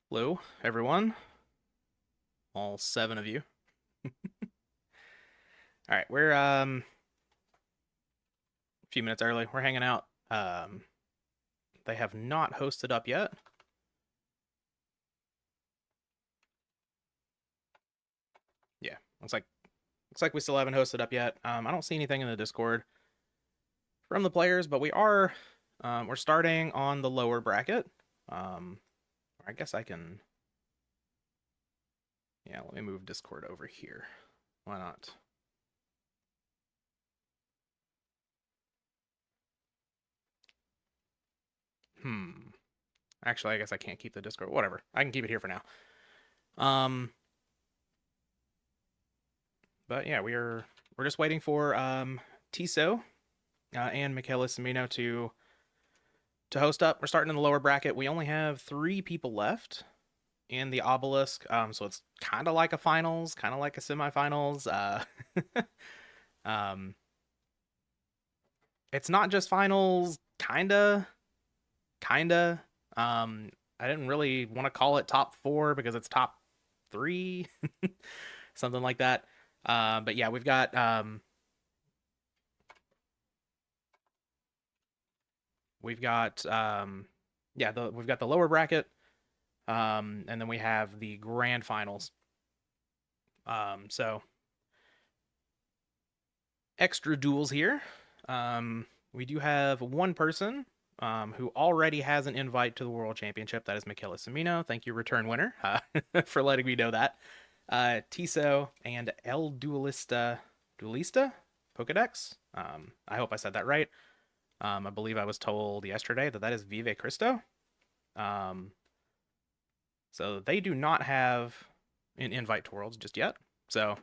Hello, everyone. All seven of you. All right, we're a few minutes early. We're hanging out. They have not hosted up yet. Yeah, looks like we still haven't hosted up yet. I don't see anything in the Discord from the players, but we're starting on the lower bracket. I guess I can. Yeah, let me move Discord over here. Why not? Hmm. Actually, I guess I can't keep the Discord. Whatever. I can keep it here for now. Um, but yeah, we're just waiting for Tiso and Michaela Cimino to host up. We're starting in the lower bracket. We only have three people left in the Obelisk, so it's kind of like a finals, kind of like a semifinals. Um, it's not just finals, kinda. I didn't really want to call it top four because it's top three, something like that. But yeah, we've got the lower bracket, and then we have the grand finals. So extra duels here. We do have one person who already has an invite to the World Championship. That is Michaela Cimino. Thank you, return winner, for letting me know that. Tiso and El Duelista Pokedex. I hope I said that right. I believe I was told yesterday that is Vive Cristo. Um, so they do not have an invite to Worlds just yet. So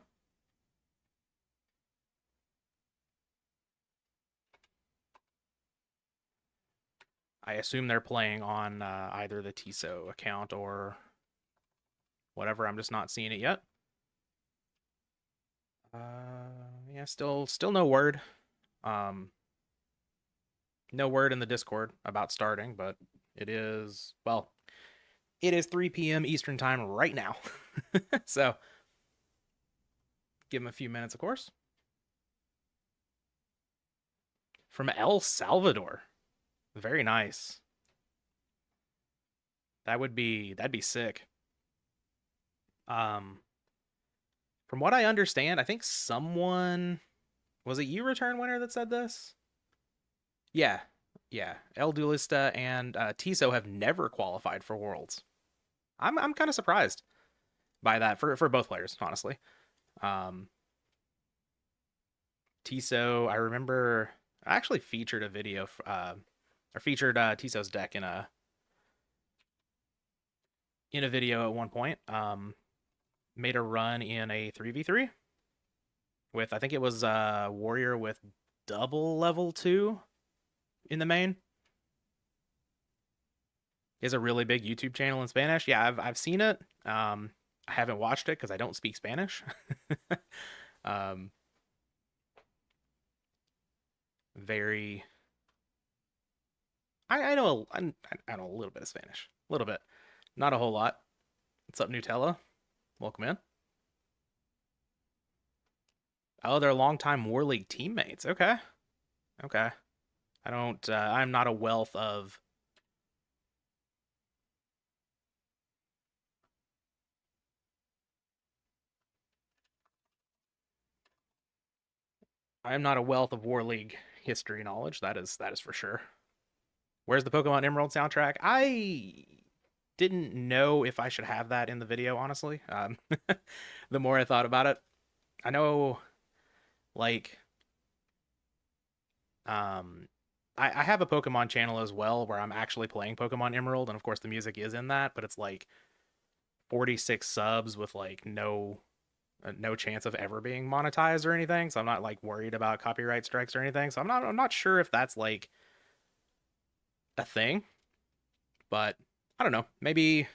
I assume they're playing on either the Tiso account or whatever. I'm just not seeing it yet. Yeah, still no word. Um, no word in the Discord about starting, but it is 3 p.m. Eastern time right now. So give them a few minutes, of course. From El Salvador, very nice. That'd be sick. Um, from what I understand, I think someone was it you, return winner, that said this? Yeah, yeah. El Duelista and Tiso have never qualified for Worlds. I'm kind of surprised by that for both players, honestly. Um, Tiso, I remember I actually featured a video or featured Tiso's deck in a video at one point. Made a run in a 3v3 with I think it was Warrior with double level 2 in the main. He has a really big YouTube channel in Spanish. Yeah, I've seen it. I haven't watched it because I don't speak Spanish. um, very. I know I know a little bit of Spanish, a little bit, not a whole lot. What's up, Nutella? Welcome in. Oh, they're longtime War League teammates. Okay, okay. I don't. I'm not a wealth of. I'm not a wealth of War League history knowledge. That is for sure. Where's the Pokemon Emerald soundtrack? I didn't know if I should have that in the video, honestly. The more I thought about it, I know, like, um, I have a Pokemon channel as well where I'm actually playing Pokemon Emerald, and of course the music is in that, but it's like 46 subs with like no chance of ever being monetized or anything. So I'm not like worried about copyright strikes or anything. So I'm not sure if that's like a thing, but I don't know. Maybe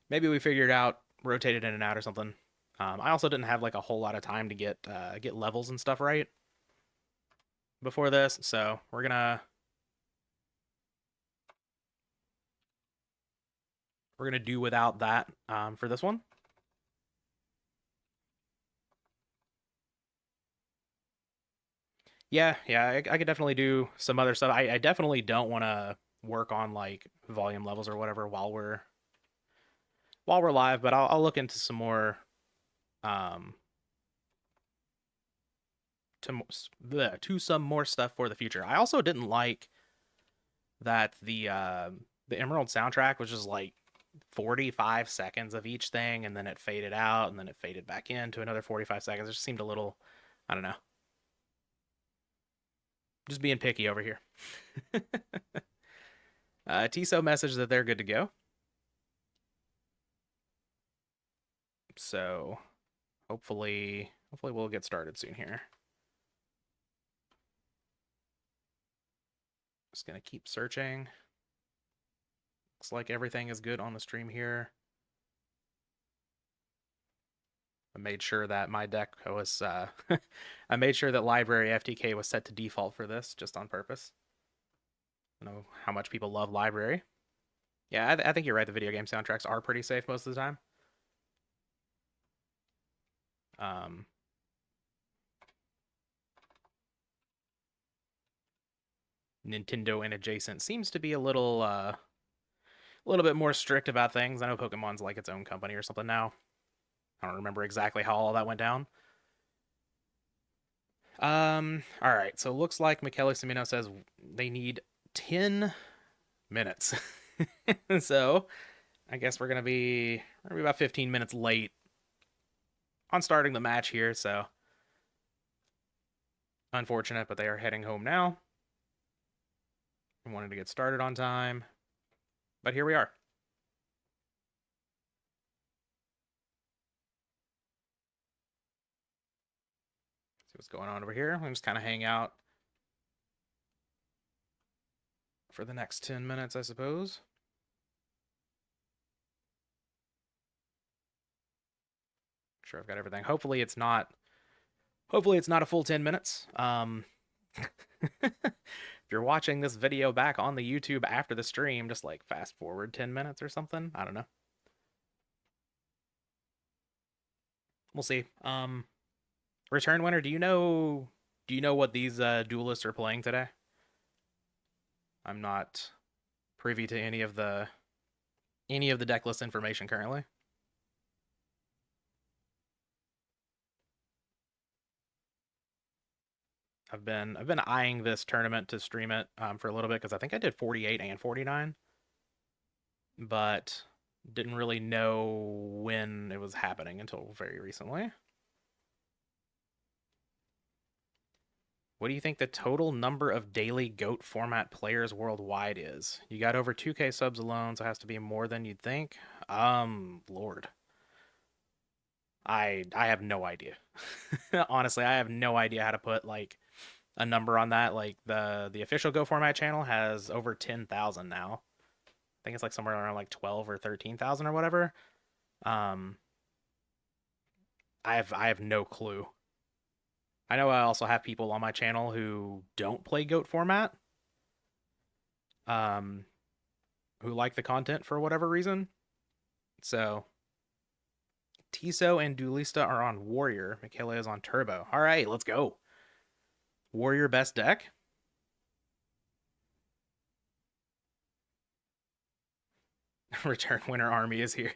we figured out, rotated in and out or something. I also didn't have like a whole lot of time to get levels and stuff right before this, so we're gonna do without that for this one. Yeah, I could definitely do some other stuff. I definitely don't want to work on like volume levels or whatever while we're live, but I'll look into some more um to some more stuff for the future. I also didn't like that the Emerald soundtrack was just like 45 seconds of each thing, and then it faded out, and then it faded back into another 45 seconds. It just seemed a little, I don't know, just being picky over here. TSO message that they're good to go. So hopefully we'll get started soon here. Just gonna keep searching. Looks like everything is good on the stream here. I made sure that my deck was I made sure that library FTK was set to default for this just on purpose. I know how much people love library. Yeah, I think you're right. The video game soundtracks are pretty safe most of the time. Um, Nintendo and adjacent seems to be a little bit more strict about things. I know Pokemon's like its own company or something now. I don't remember exactly how all that went down. All right. So it looks like Michele Cimino says they need 10 minutes. So I guess we're gonna be about 15 minutes late on starting the match here. So unfortunate, but they are heading home now. I wanted to get started on time, but here we are. See what's going on over here. I'm just kind of hang out for the next 10 minutes, I suppose. Sure, I've got everything. Hopefully it's not a full 10 minutes. If you're watching this video back on the YouTube after the stream, just like fast forward 10 minutes or something. I don't know. We'll see. Return winner, do you know what these duelists are playing today? I'm not privy to any of the deck list information currently. I've been eyeing this tournament to stream it for a little bit because I think I did 48 and 49, but didn't really know when it was happening until very recently. What do you think the total number of daily GOAT format players worldwide is? You got over 2K subs alone, so it has to be more than you'd think. Lord. I have no idea. Honestly, I have no idea how to put like a number on that. Like the official Go format channel has over 10,000 now. I think it's like somewhere around like 12 or 13,000 or whatever. Um I have no clue. I know I also have people on my channel who don't play GOAT format. Um who like the content for whatever reason. So Tiso and Duelista are on Warrior. Michele is on Turbo. All right, let's go. Warrior best deck. Return winner army is here.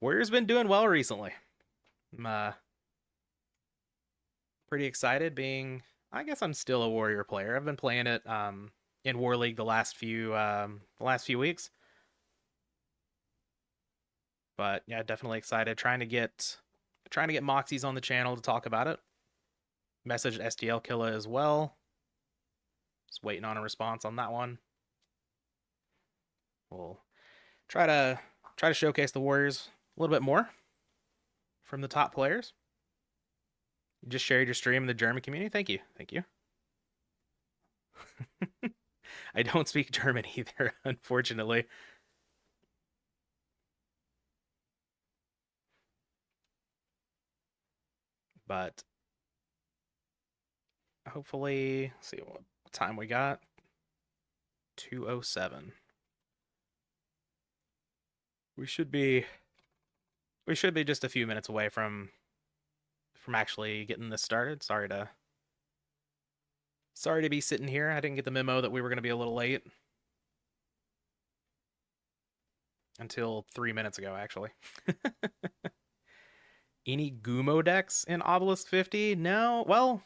Warrior's been doing well recently. I'm pretty excited being I guess I'm still a Warrior player. I've been playing it in War League the last few weeks. But yeah, definitely excited. Trying to get Moxies on the channel to talk about it. Messaged STL Killa as well. Just waiting on a response on that one. We'll try to showcase the Warriors a little bit more from the top players. You just shared your stream in the German community. Thank you. Thank you. I don't speak German either, unfortunately. But hopefully, see what time we got. 207. We should be just a few minutes away from actually getting this started. Sorry to be sitting here. I didn't get the memo that we were going to be a little late until 3 minutes ago, actually. Any Gumo decks in Obelisk 50? No. Well,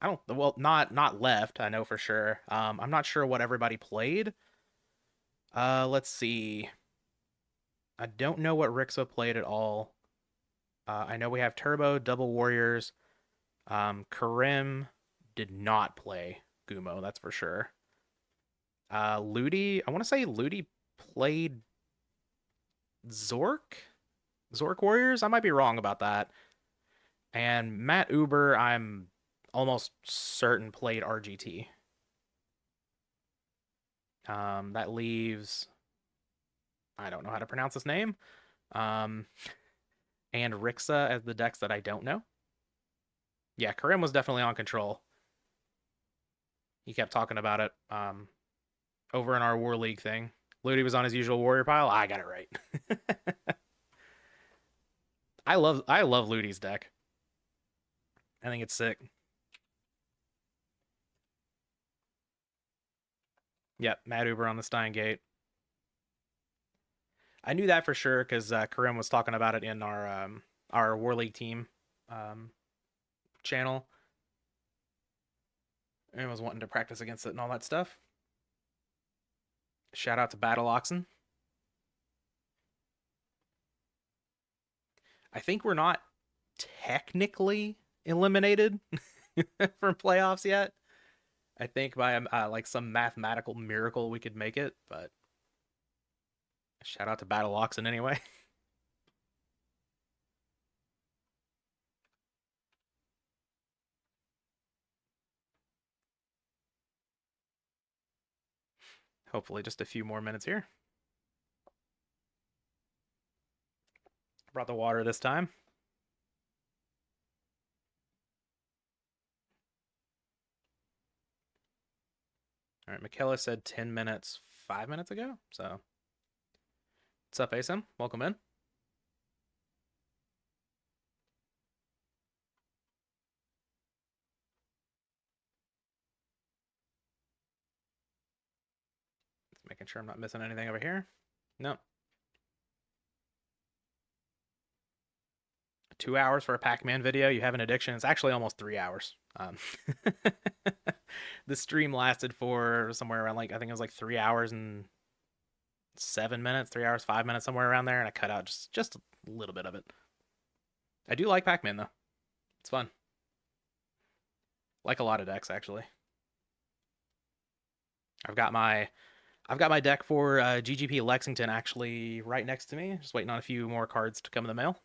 I don't. Well, not left. I know for sure. I'm not sure what everybody played. Let's see. I don't know what Rixa played at all. I know we have Turbo, Double Warriors. Karim did not play Gumo, that's for sure. Ludi, I want to say Ludi played Zork? Zork Warriors? I might be wrong about that. And Matt Uber, I'm almost certain played RGT. That leaves, I don't know how to pronounce his name. And Rixa as the decks that I don't know. Yeah, Karim was definitely on control. He kept talking about it over in our War League thing. Ludi was on his usual warrior pile. I got it right. I love Ludi's deck. I think it's sick. Yep, Matt Uber on the Stein Gate. I knew that for sure because Karim was talking about it in our War League team channel, and was wanting to practice against it and all that stuff. Shout out to Battle Oxen. I think we're not technically eliminated from playoffs yet. I think by like some mathematical miracle we could make it, but shout out to Battle Oxen anyway. Hopefully just a few more minutes here. Brought the water this time. All right, Michaela said 10 minutes 5 minutes ago. So, what's up, ASIM? Welcome in. Just making sure I'm not missing anything over here. No. 2 hours for a Pac-Man video. You have an addiction. It's actually almost 3 hours. The stream lasted for somewhere around like I think it was like 3 hours and 7 minutes, 3 hours 5 minutes, somewhere around there, and I cut out just a little bit of it. I do like Pac-Man though. It's fun. Like a lot of decks actually. I've got my deck for GGP Lexington actually right next to me. Just waiting on a few more cards to come in the mail.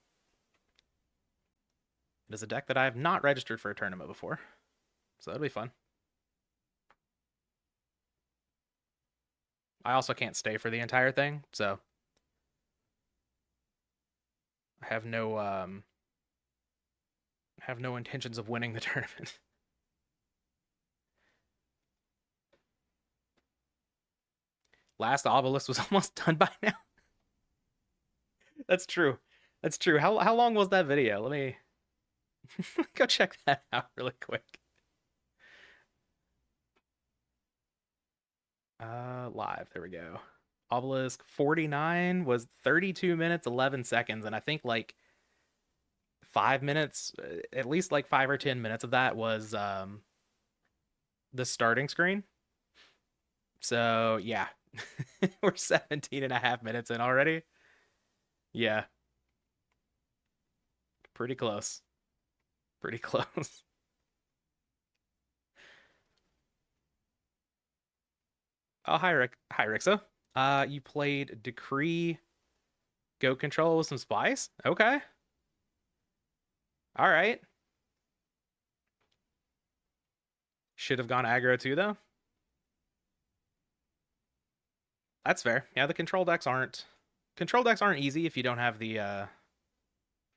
It is a deck that I have not registered for a tournament before, so that'll be fun. I also can't stay for the entire thing, so I have no intentions of winning the tournament. Last Obelisk was almost done by now. That's true. That's true. How long was that video? Let me go check that out really quick. Live. There we go. Obelisk 49 was 32 minutes 11 seconds, and I think like 5 minutes, at least like 5 or 10 minutes of that was the starting screen. So yeah, we're 17 and a half minutes in already. Yeah, pretty close. Pretty close. Oh, hi, Hi, Rixa. You played Decree Goat Control with some spice? Okay. All right. Should have gone aggro too, though. That's fair. Yeah, the control decks aren't easy if you don't have the if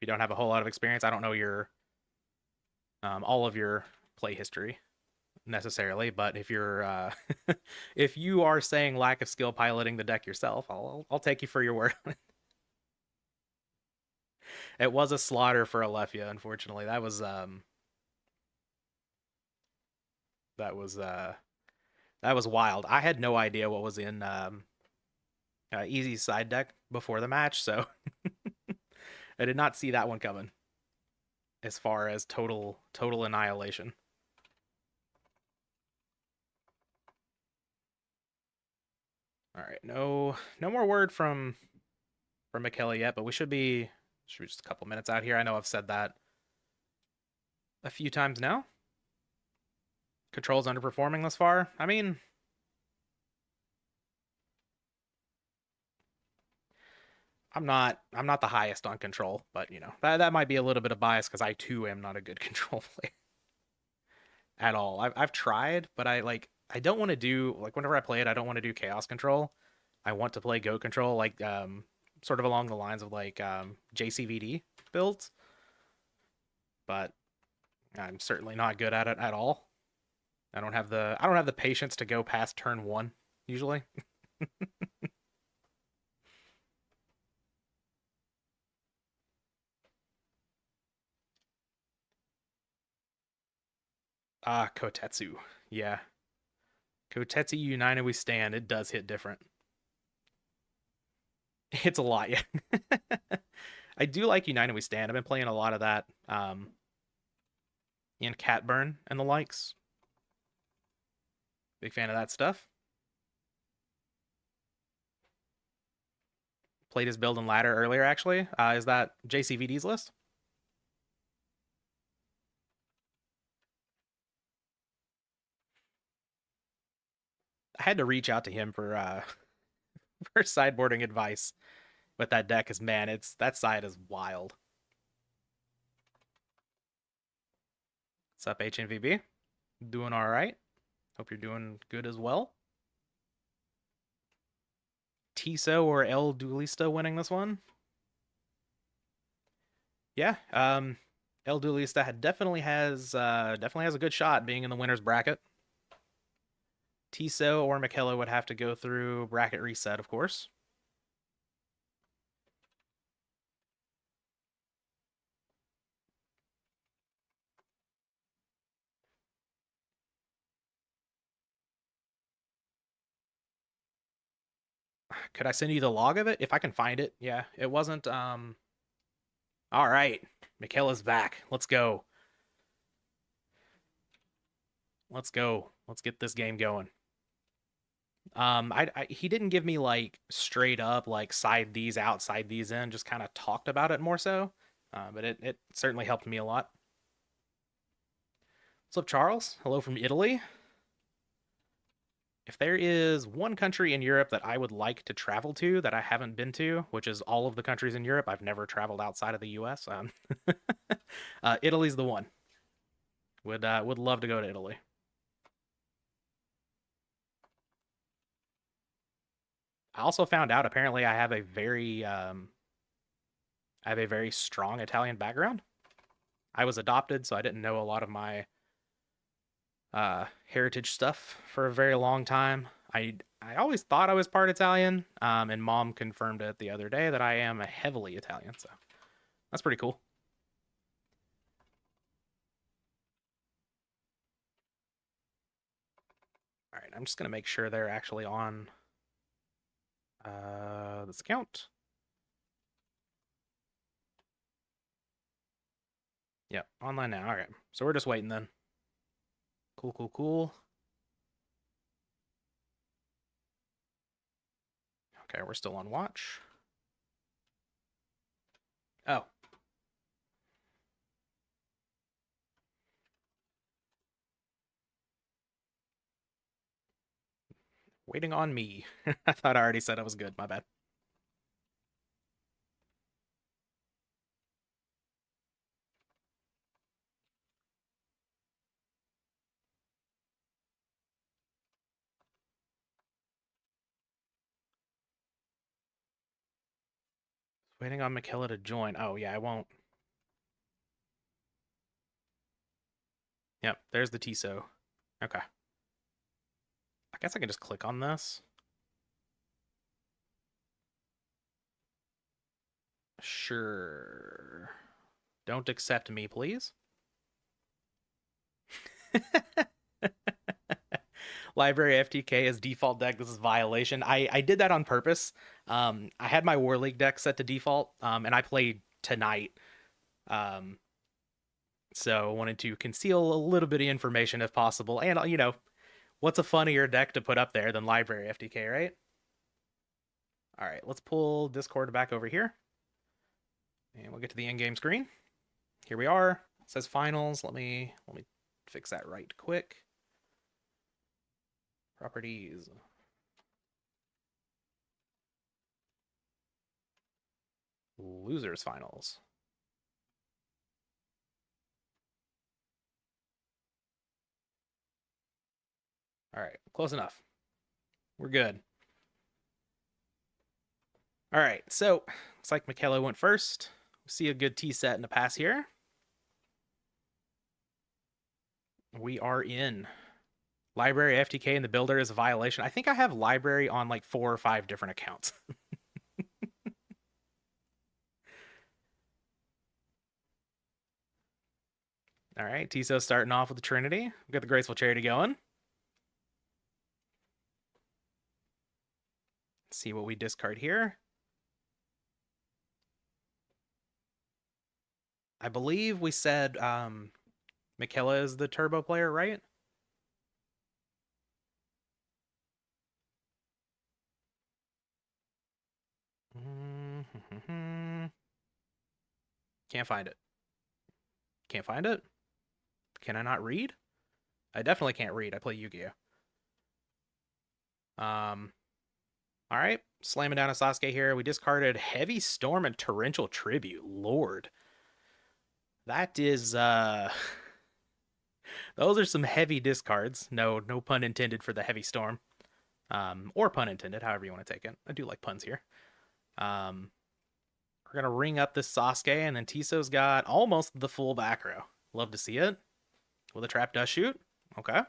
you don't have a whole lot of experience. I don't know your all of your play history. necessarily, but if you're if you are saying lack of skill piloting the deck yourself, I'll take you for your word. It was a slaughter for Alephia, unfortunately. That was that was wild. I had no idea what was in Easy side deck before the match, so I did not see that one coming as far as total annihilation. All right, no more word from Michaela yet, but we should be just a couple minutes out here. I know I've said that a few times now. Control's underperforming thus far. I mean, I'm not the highest on control, but that might be a little bit of bias because I too am not a good control player at all. I've tried, but I don't want to do like whenever I play it, I don't want to do chaos control. I want to play go control like sort of along the lines of like JCVD builds, but I'm certainly not good at it at all. I don't have the patience to go past turn 1 usually. Ah, Kotetsu. Yeah. Kotetsu United We Stand. It does hit different. It's a lot, yeah. I do like United We Stand. I've been playing a lot of that in Catburn and the likes. Big fan of that stuff. Played his build and ladder earlier, actually. Is that JCVD's list? I had to reach out to him for for sideboarding advice with that deck, because man, it's that side is wild. What's up, HNVB? Doing all right. Hope you're doing good as well. Tiso or El Duelista winning this one? Yeah, El Duelista definitely has a good shot being in the winners bracket. Tiso or Michaela would have to go through bracket reset, of course. Could I send you the log of it if I can find it? Yeah, it wasn't. All right, Michaela's back. Let's go. Let's go. Let's get this game going. He didn't give me like straight up like side these out, side these in. Just kind of talked about it more so. But it certainly helped me a lot. What's up, Charles? Hello from Italy. If there is one country in Europe that I would like to travel to that I haven't been to, which is all of the countries in Europe, I've never traveled outside of the U.S. Italy's the one. Would love to go to Italy. I also found out apparently I have a very strong Italian background. I was adopted, so I didn't know a lot of my heritage stuff for a very long time. I always thought I was part Italian, and Mom confirmed it the other day that I am a heavily Italian. So that's pretty cool. All right, I'm just gonna make sure they're actually on this account. Yep, online now. All right, so we're just waiting then. Cool, cool, cool. Okay, we're still on watch. Oh, waiting on me. I thought I already said I was good. My bad. Waiting on Michaela to join. Oh yeah, I won't. Yep, there's the Tiso. Okay. I guess I can just click on this. Sure. Don't accept me, please. Library FTK as default deck. This is violation. I did that on purpose. I had my War League deck set to default, and I played tonight. Um, so wanted to conceal a little bit of information if possible. And what's a funnier deck to put up there than Library FTK, right? All right, let's pull Discord back over here, and we'll get to the in-game screen. Here we are. It says finals. Let me fix that right quick. Properties. Losers finals. All right, close enough. We're good. All right, so looks like Michaela went first. We see a good T set in the pass here. We are in. Library FTK in the builder is a violation. I think I have library on like 4 or 5 different accounts. All right, Tiso starting off with the Trinity. We've got the Graceful Charity going. Let's see what we discard here. I believe we said Michaela is the turbo player, right? Can't find it. Can't find it? Can I not read? I definitely can't read. I play Yu-Gi-Oh! All right, slamming down a Sasuke here. We discarded Heavy Storm and Torrential Tribute. Lord. That is those are some heavy discards. No pun intended for the Heavy Storm. Or pun intended, however you want to take it. I do like puns here. We're gonna ring up this Sasuke, and then Tiso's got almost the full back row. Love to see it. With a trap dust shoot. Okay.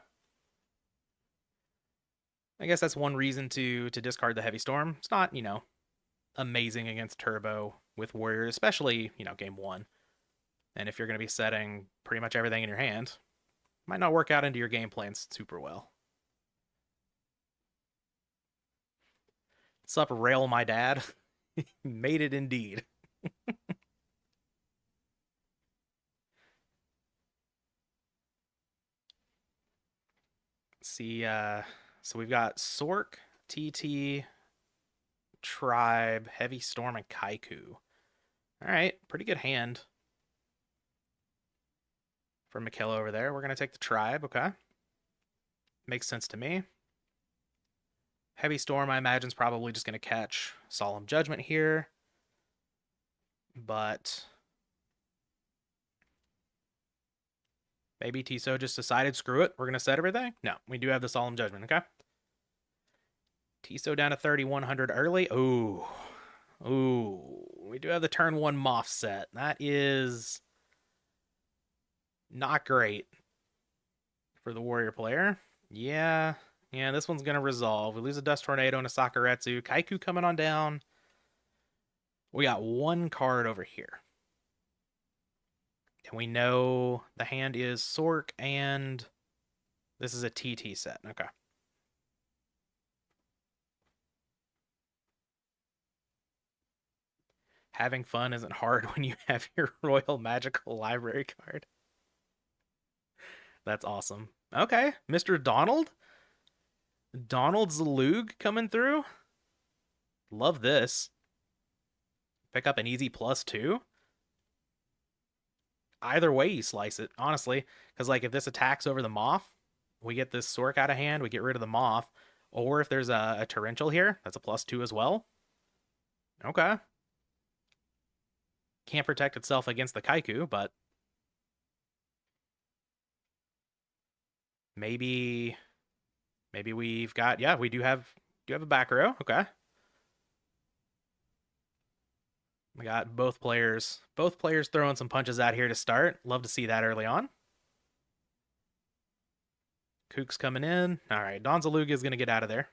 I guess that's one reason to discard the Heavy Storm. It's not, amazing against Turbo with Warriors, especially, game 1. And if you're going to be setting pretty much everything in your hand, might not work out into your game plans super well. What's up, Rail My Dad? Made it indeed. See, so we've got Sork, TT, Tribe, Heavy Storm, and Kaiku. All right, pretty good hand for Michaela over there. We're going to take the Tribe, okay. Makes sense to me. Heavy Storm, I imagine, is probably just going to catch Solemn Judgment here. But maybe Tiso just decided, screw it, we're going to set everything. No, we do have the Solemn Judgment, okay? Tiso down to 3,100 early. Ooh. We do have the turn 1 Moth set. That is not great for the Warrior player. Yeah, this one's going to resolve. We lose a Dust Tornado and a Sakuretsu. Kaiku coming on down. We got one card over here. And we know the hand is Sork, and this is a TT set. Okay. Having fun isn't hard when you have your Royal Magical Library card. That's awesome. Okay, Mr. Donald? Donald Zalug coming through? Love this. Pick up an easy +2. Either way you slice it, honestly. Because, if this attacks over the Moth, we get this Sork out of hand, we get rid of the Moth. Or if there's a Torrential here, that's a +2 as well. Okay. Can't protect itself against the Kaiku, but maybe we've got, we do have a back row. Okay. We got both players throwing some punches out here to start. Love to see that early on. Kook's coming in. All right, Donzaluga is going to get out of there.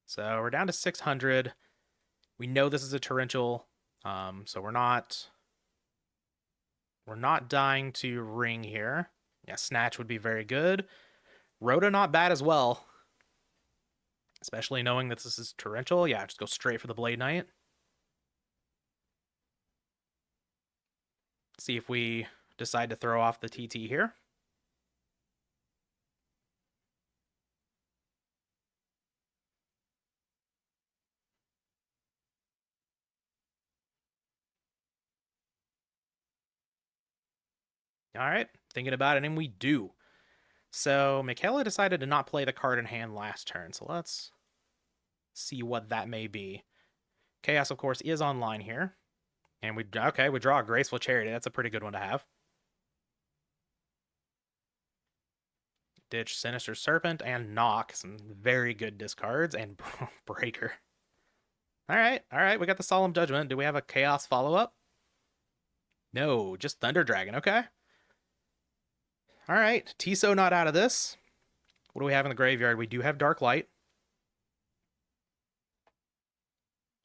So we're down to 600. We know this is a torrential, so we're not dying to ring here. Yeah, Snatch would be very good. Rhoda not bad as well, especially knowing that this is torrential. Yeah, just go straight for the Blade Knight. See if we decide to throw off the TT here. All right, thinking about it, and we do. So Michaela decided to not play the card in hand last turn, so let's see what that may be. Chaos, of course, is online here. And we draw a Graceful Charity. That's a pretty good one to have. Ditch Sinister Serpent and Knock. Some very good discards. And Breaker. All right. We got the Solemn Judgment. Do we have a Chaos follow-up? No, just Thunder Dragon. Okay. All right. Tiso not out of this. What do we have in the graveyard? We do have Dark Light.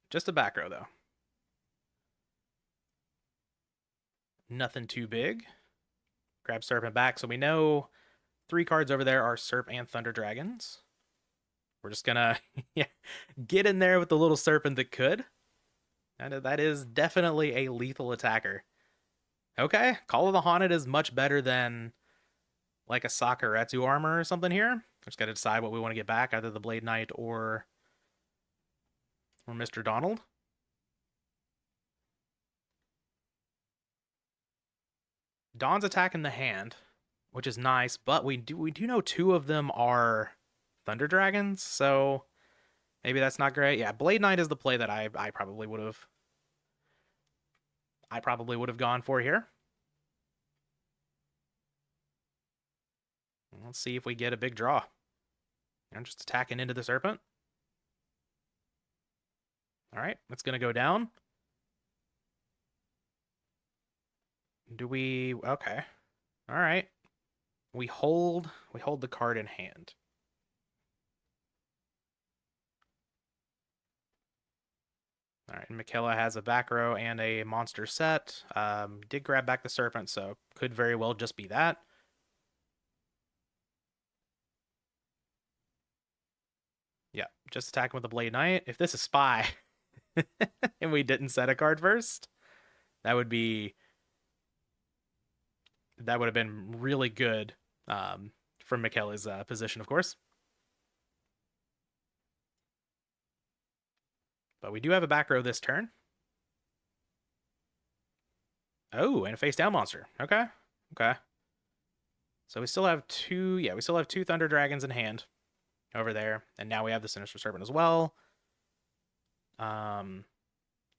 Just a back row, though. Nothing too big. Grab Serpent back. So we know 3 cards over there are Serp and Thunder Dragons. We're just gonna get in there with the little Serpent that could. And that is definitely a lethal attacker. Okay, Call of the Haunted is much better than like a Sakuretsu armor or something here. Just gotta decide what we want to get back, either the Blade Knight or Mr. Donald. Dawn's attacking the hand, which is nice, but we do know 2 of them are Thunder Dragons, so maybe that's not great. Yeah, Blade Knight is the play that I probably would have gone for here. Let's see if we get a big draw. I'm just attacking into the Serpent. All right, it's going to go down. Do we... Okay. All right. We hold the card in hand. All right, Michaela has a back row and a monster set. Did grab back the Serpent, so could very well just be that. Yeah, just attacking with the Blade Knight. If this is Spy and we didn't set a card first, that would have been really good from Michaela's position, of course. But we do have a back row this turn. Oh, and a face down monster. Okay. So we still have 2, we still have 2 Thunder Dragons in hand over there. And now we have the Sinister Serpent as well.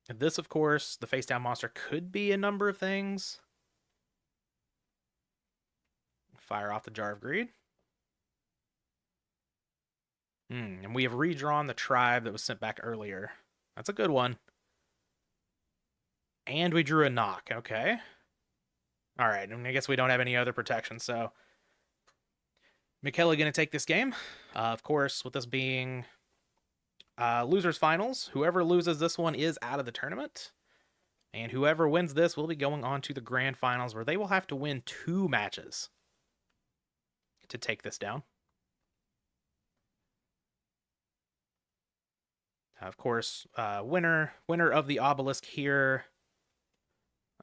This, of course, the face down monster could be a number of things. Fire off the Jar of Greed. And we have redrawn the tribe that was sent back earlier. That's a good one. And we drew a knock. Okay. All right. I guess we don't have any other protection, so Michaela going to take this game. Of course, with this being losers finals, whoever loses this one is out of the tournament. And whoever wins this will be going on to the grand finals, where they will have to win 2 matches to take this down. Of course, winner of the Obelisk here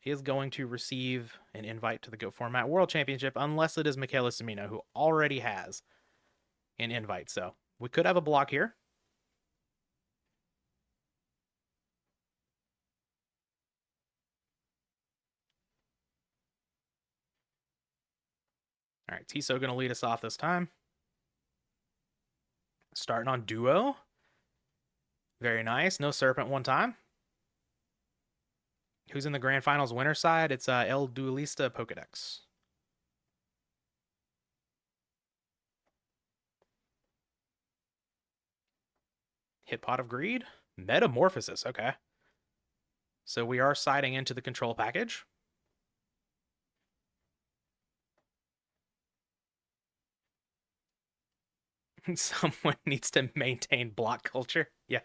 is going to receive an invite to the Go Format World Championship, unless it is Michaela Cimino, who already has an invite. So we could have a block here. All right, Tiso going to lead us off this time. Starting on Duo. Very nice. No Serpent one time. Who's in the Grand Finals winner side? It's El Duelista Pokedex. Hit Pot of Greed. Metamorphosis. Okay. So we are siding into the control package. Someone needs to maintain block culture. Yeah.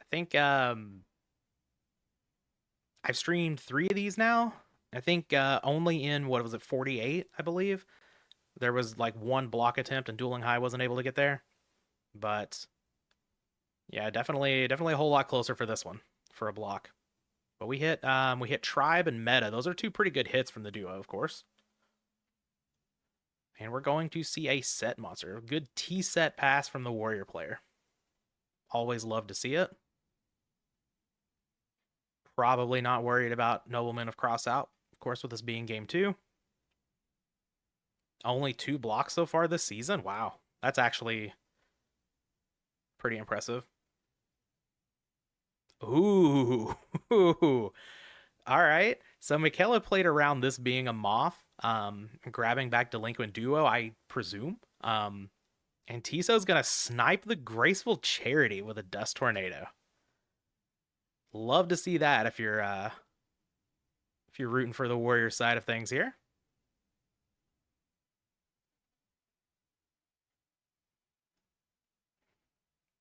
I think I've streamed 3 of these now. I think only in what was it 48, I believe. There was like one block attempt and Dueling High wasn't able to get there. But yeah, definitely a whole lot closer for this one for a block. But we hit Tribe and Meta. Those are two pretty good hits from the duo, of course. And we're going to see a set monster. Good T set pass from the Warrior player. Always love to see it. Probably not worried about Noblemen of Cross Out, of course, with this being game 2. Only 2 blocks so far this season. Wow. That's actually pretty impressive. Ooh. All right. So Michaela played around this being a Moth, grabbing back Delinquent Duo, I presume. And Tiso's going to snipe the Graceful Charity with a Dust Tornado. Love to see that if you're rooting for the Warrior side of things here.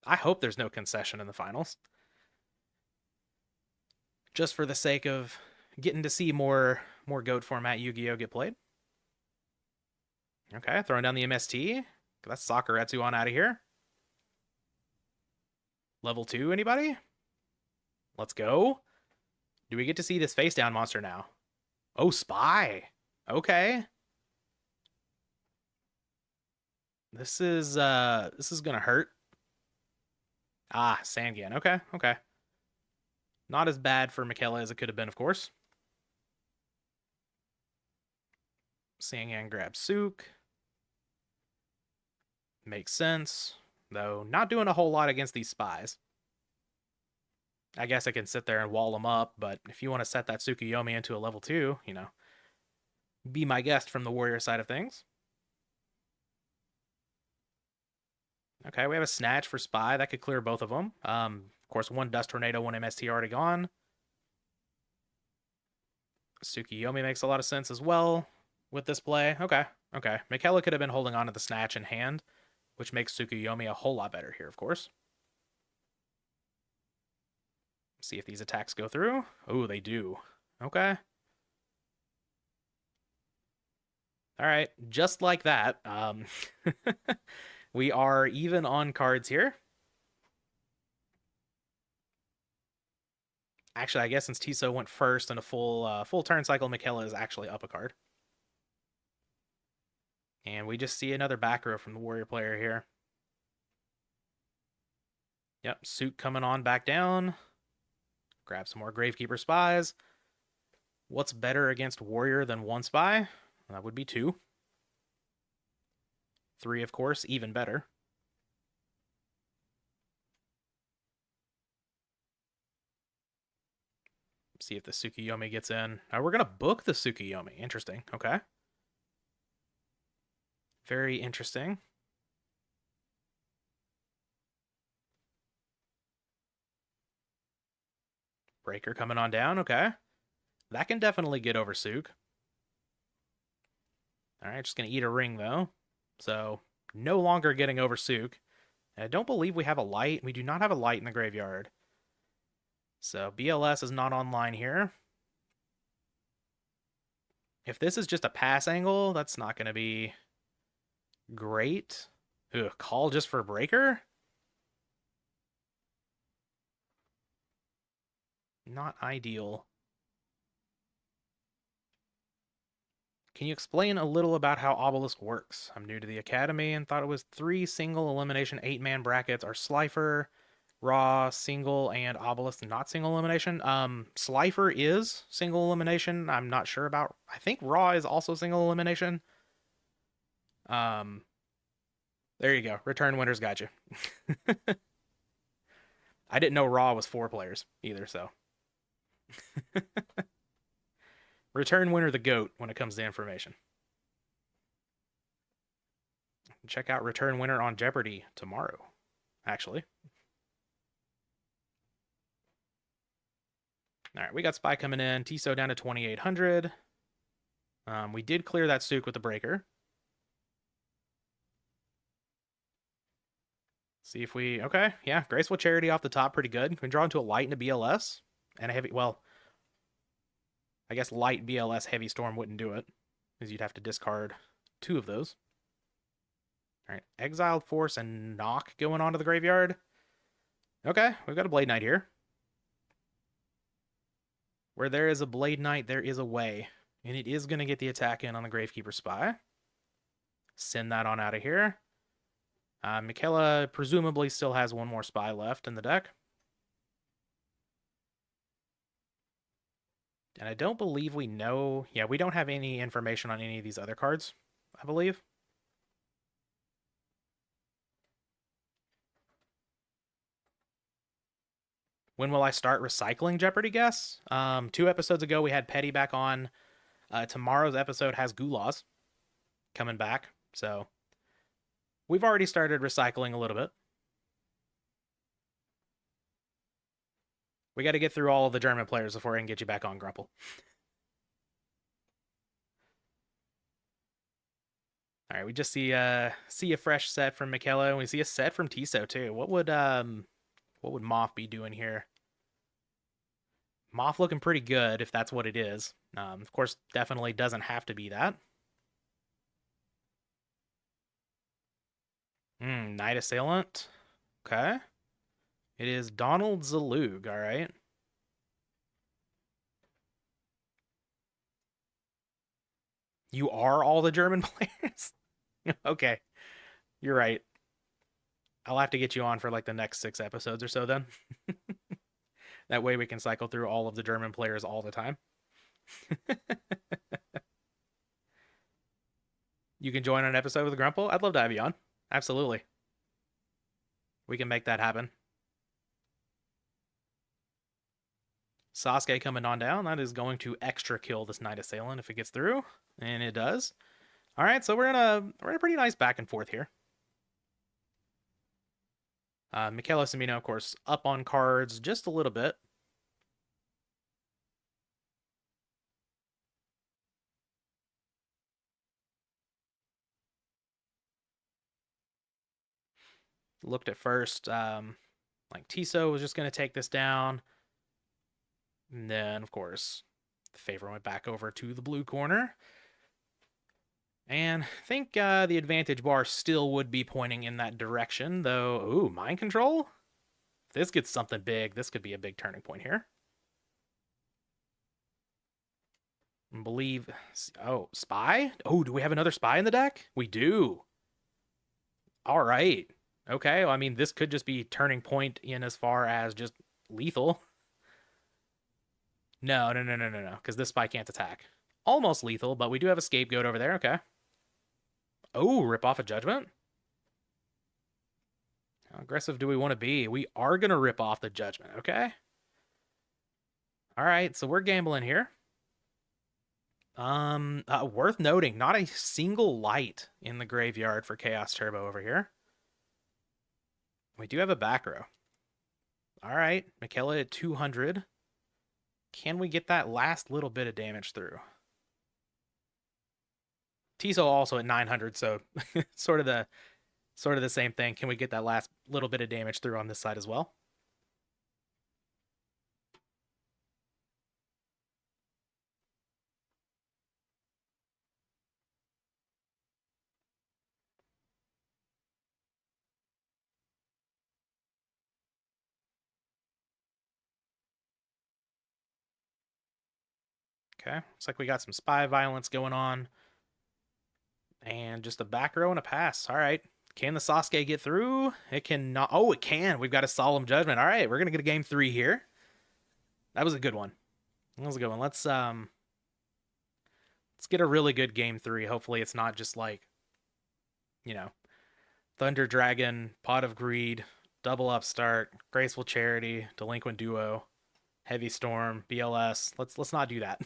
I hope there's no concession in the finals. Just for the sake of getting to see more GOAT format Yu-Gi-Oh get played. Okay, throwing down the MST. That's Sakuretsu on out of here. Level 2, anybody? Let's go. Do we get to see this face down monster now? Oh, Spy. Okay. This is gonna hurt. Ah, Sangan. Okay, okay. Not as bad for Michaela as it could have been, of course. Sangan grabs Sook. Makes sense. Though not doing a whole lot against these spies. I guess I can sit there and wall them up, but if you want to set that Tsukuyomi into a level 2, be my guest from the Warrior side of things. Okay, we have a Snatch for Spy. That could clear both of them. Of course, one Dust Tornado, one MST already gone. Tsukuyomi makes a lot of sense as well with this play. Okay, okay. Michaela could have been holding on to the Snatch in hand, which makes Tsukuyomi a whole lot better here, of course. See if these attacks go through. Oh, they do. Okay. All right, just like that. We are even on cards here. Actually, I guess since Tiso went first in a full turn cycle, Michaela is actually up a card. And we just see another back row from the Warrior player here. Yep, Suit coming on back down. Grab some more Gravekeeper Spies. What's better against Warrior than 1 Spy? That would be 2. 3, of course, even better. See if the Tsukuyomi gets in. We're going to book the Tsukuyomi. Interesting. Okay. Very interesting. Breaker coming on down. Okay. That can definitely get over Sook. All right, just going to eat a ring, though. So, no longer getting over Sook. I don't believe we have a light. We do not have a light in the graveyard. So, BLS is not online here. If this is just a pass angle, that's not going to be great. Ugh, call just for Breaker? Not ideal. Can you explain a little about how Obelisk works? I'm new to the Academy and thought it was 3 single elimination 8-man brackets are Slifer, Raw, single, and Obelisk not single elimination. Slifer is single elimination. I'm not sure about. I think Raw is also single elimination. There you go. Return winners got you. I didn't know Raw was 4 players either, so. Return winner the GOAT when it comes to information. Check out Return Winner on Jeopardy tomorrow, actually. All right, we got Spy coming in. Tiso down to 2,800. We did clear that Sook with the Breaker. See if we okay, yeah, Graceful Charity off the top, pretty good. We draw into a light and a BLS and a heavy. Well, I guess light BLS heavy storm wouldn't do it, because you'd have to discard two of those. All right, Exiled Force and Knock going onto the graveyard. Okay, we've got a Blade Knight here. Where there is a Blade Knight, there is a way. And it is going to get the attack in on the Gravekeeper Spy. Send that on out of here. Michaela presumably still has one more Spy left in the deck. And I don't believe we know... Yeah, we don't have any information on any of these other cards, I believe. When will I start recycling Jeopardy guests? 2 episodes ago, we had Petty back on. Tomorrow's episode has Gulaws coming back. So we've already started recycling a little bit. We got to get through all of the German players before I can get you back on, Grumple. All right, we just see a fresh set from Michaela, and we see a set from Tiso too. What would Moth be doing here? Moth looking pretty good if that's what it is. Of course, definitely doesn't have to be that. Night Assailant. Okay. It is Donald Zalug, all right. You are all the German players? Okay. You're right. I'll have to get you on for like the next 6 episodes or so then. That way we can cycle through all of the German players all the time. You can join an episode with Grumple. I'd love to have you on. Absolutely. We can make that happen. Sasuke coming on down. That is going to extra kill this Night Assailant if it gets through. And it does. All right, so we're in a pretty nice back and forth here. Michaela Semino, of course, up on cards just a little bit. Looked at first, like Tiso was just going to take this down. And then, of course, the favor went back over to the blue corner. And I think the advantage bar still would be pointing in that direction, though. Ooh, mind control? If this gets something big, this could be a big turning point here. I believe... Oh, Spy? Oh, do we have another Spy in the deck? We do. All right. Okay, well, I mean, this could just be turning point in as far as just lethal. No, because this Spy can't attack. Almost lethal, but we do have a Scapegoat over there. Okay. Oh, rip off a Judgment? How aggressive do we want to be? We are going to rip off the Judgment, okay? All right, so we're gambling here. Worth noting, not a single light in the graveyard for Chaos Turbo over here. We do have a back row. All right, Michaela at 200. Can we get that last little bit of damage through? Tiso also at 900, so sort of the same thing. Can we get that last little bit of damage through on this side as well? Okay, looks like we got some spy violence going on. And just a back row and a pass. All right. Can the Sasuke get through? It cannot. Oh, it can. We've got a Solemn Judgment. All right, we're going to get a game 3 here. That was a good one. That was a good one. Let's get a really good game 3. Hopefully it's not just like, you know, Thunder Dragon, Pot of Greed, Double Upstart, Graceful Charity, Delinquent Duo, Heavy Storm, BLS. Let's not do that.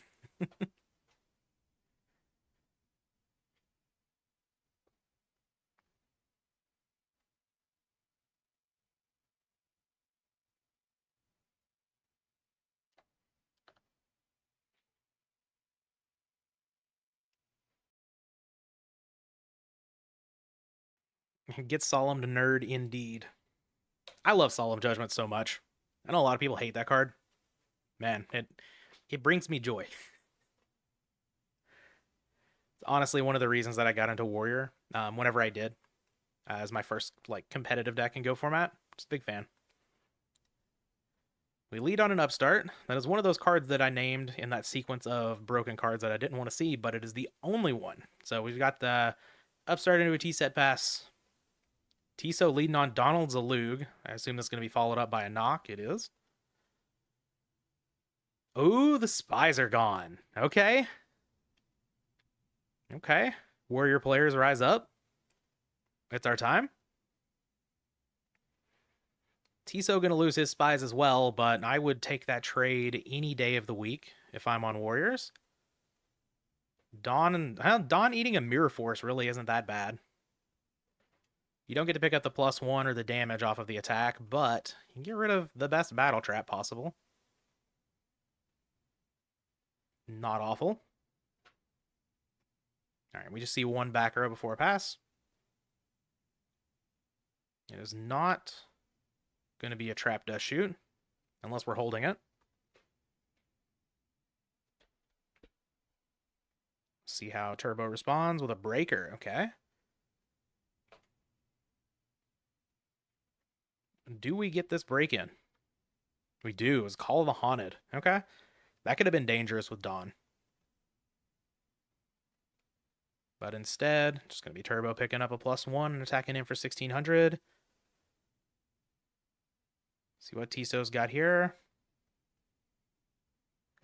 Get Solemn to nerd indeed. I love Solemn Judgment so much. I know a lot of people hate that card. Man, it brings me joy. It's honestly one of the reasons that I got into Warrior. Whenever I did, as my first like competitive deck in Go format. Just a big fan. We lead on an Upstart. That is one of those cards that I named in that sequence of broken cards that I didn't want to see, but it is the only one. So we've got the Upstart into a T-set pass. Tiso leading on Donald Zalug. I assume that's going to be followed up by a knock. It is. Oh, the spies are gone. Okay. Okay. Warrior players rise up. It's our time. Tiso going to lose his spies as well, but I would take that trade any day of the week if I'm on Warriors. Dawn eating a Mirror Force really isn't that bad. You don't get to pick up the +1 or the damage off of the attack, but you can get rid of the best battle trap possible. Not awful. All right, we just see one back row before a pass. It is not going to be a trap dust shoot unless we're holding it. See how Turbo responds with a breaker. Okay. Do we get this break in? We do. It's Call of the Haunted. Okay. That could have been dangerous with Dawn. But instead, just going to be Turbo picking up a +1 and attacking in for 1600. See what Tiso's got here.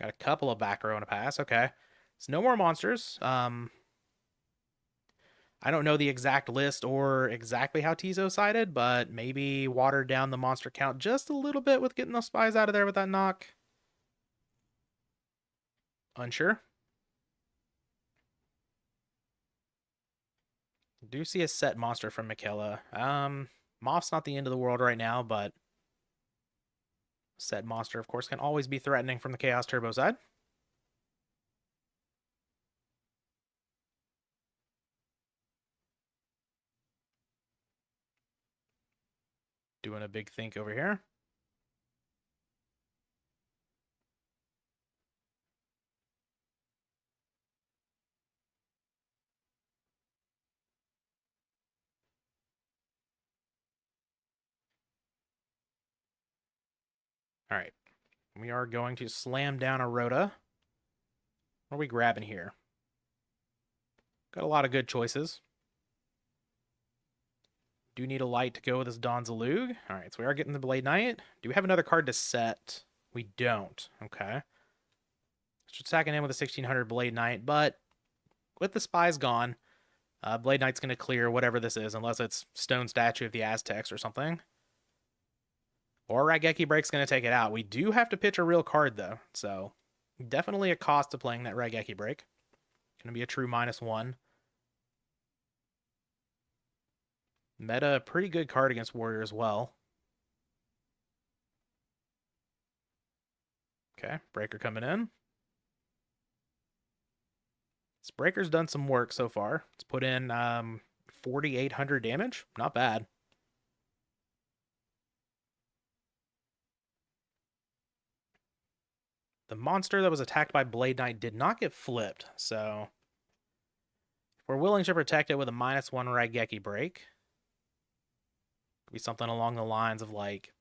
Got a couple of back row and a pass. Okay. So no more monsters. I don't know the exact list or exactly how Tiso sided, but maybe watered down the monster count just a little bit with getting those spies out of there with that knock. Unsure. Do see a set monster from Michaela. Moth's not the end of the world right now, but set monster, of course, can always be threatening from the Chaos Turbo side. Doing a big think over here. All right. We are going to slam down a Rhoda. What are we grabbing here? Got a lot of good choices. Do need a light to go with this Dawn Zalug. All right, so we are getting the Blade Knight. Do we have another card to set? We don't. Okay. Just attacking in with a 1600 Blade Knight, but with the spies gone, Blade Knight's going to clear whatever this is, unless it's Stone Statue of the Aztecs or something. Or Raigeki Break's going to take it out. We do have to pitch a real card, though, so definitely a cost to playing that Raigeki Break. Going to be a true -1. Meta, pretty good card against Warrior as well. Okay, Breaker coming in. This Breaker's done some work so far. It's put in 4,800 damage. Not bad. The monster that was attacked by Blade Knight did not get flipped, so if we're willing to protect it with a -1 Raigeki Break, could be something along the lines of like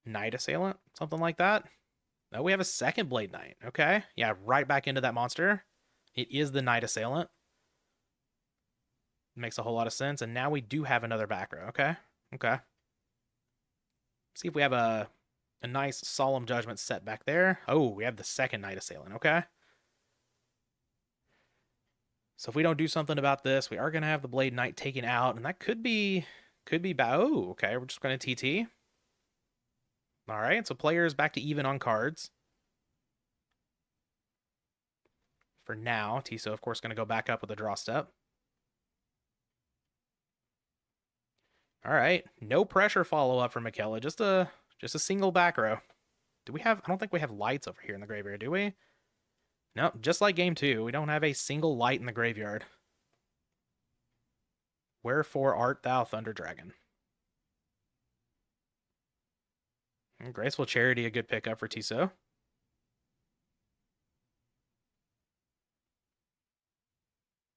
Night Assailant, something like that. No, we have a second Blade Knight. Okay. Yeah, right back into that monster. It is the Night Assailant. Makes a whole lot of sense. And now we do have another back row. Okay. Okay. See if we have a nice Solemn Judgment set back there. Oh, we have the second Night Assailant. Okay. So if we don't do something about this, we are going to have the Blade Knight taken out. And that could be bad. Oh, okay. We're just going to TT. All right. So players back to even on cards. For now, Tiso, of course, going to go back up with a draw step. All right. No pressure follow-up for Michaela. Just a single back row. Do we have... I don't think we have lights over here in the graveyard, do we? No, just like game 2, we don't have a single light in the graveyard. Wherefore art thou, Thunder Dragon? And Graceful Charity, a good pickup for Tiso.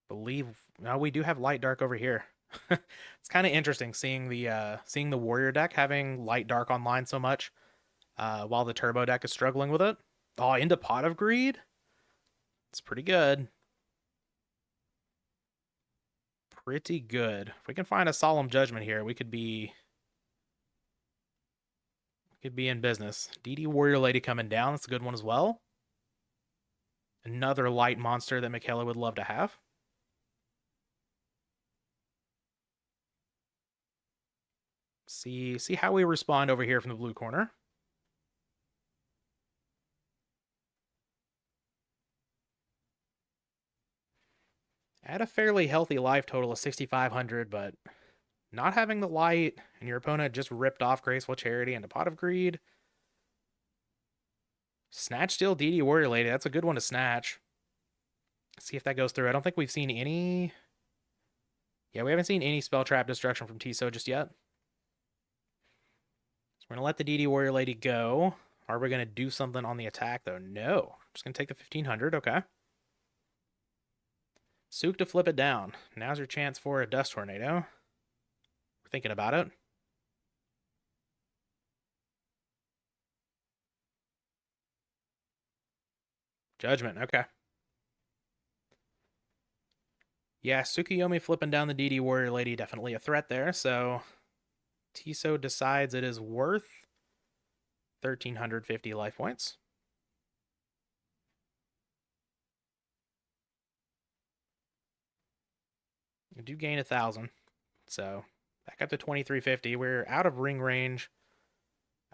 Believe now we do have Light Dark over here. It's kind of interesting seeing the Warrior deck having Light Dark online so much, while the Turbo deck is struggling with it. Oh, into Pot of Greed. It's pretty good. Pretty good. If we can find a Solemn Judgment here, we could be in business. DD Warrior Lady coming down. That's a good one as well. Another light monster that Michaela would love to have. See how we respond over here from the blue corner. At a fairly healthy life total of 6,500, but not having the light and your opponent just ripped off Graceful Charity and a Pot of Greed. Snatch Steal DD Warrior Lady. That's a good one to snatch. See if that goes through. I don't think we've seen any. Yeah, we haven't seen any Spell Trap Destruction from Tiso just yet. So we're going to let the DD Warrior Lady go. Are we going to do something on the attack, though? No. Just going to take the 1,500. Okay. Sook to flip it down. Now's your chance for a Dust Tornado. We're thinking about it. Judgment. Okay. Yeah, Tsukuyomi flipping down the DD Warrior Lady, definitely a threat there. So Tiso decides it is worth 1,350 life points. We do gain 1,000. So back up to 2,350. We're out of ring range.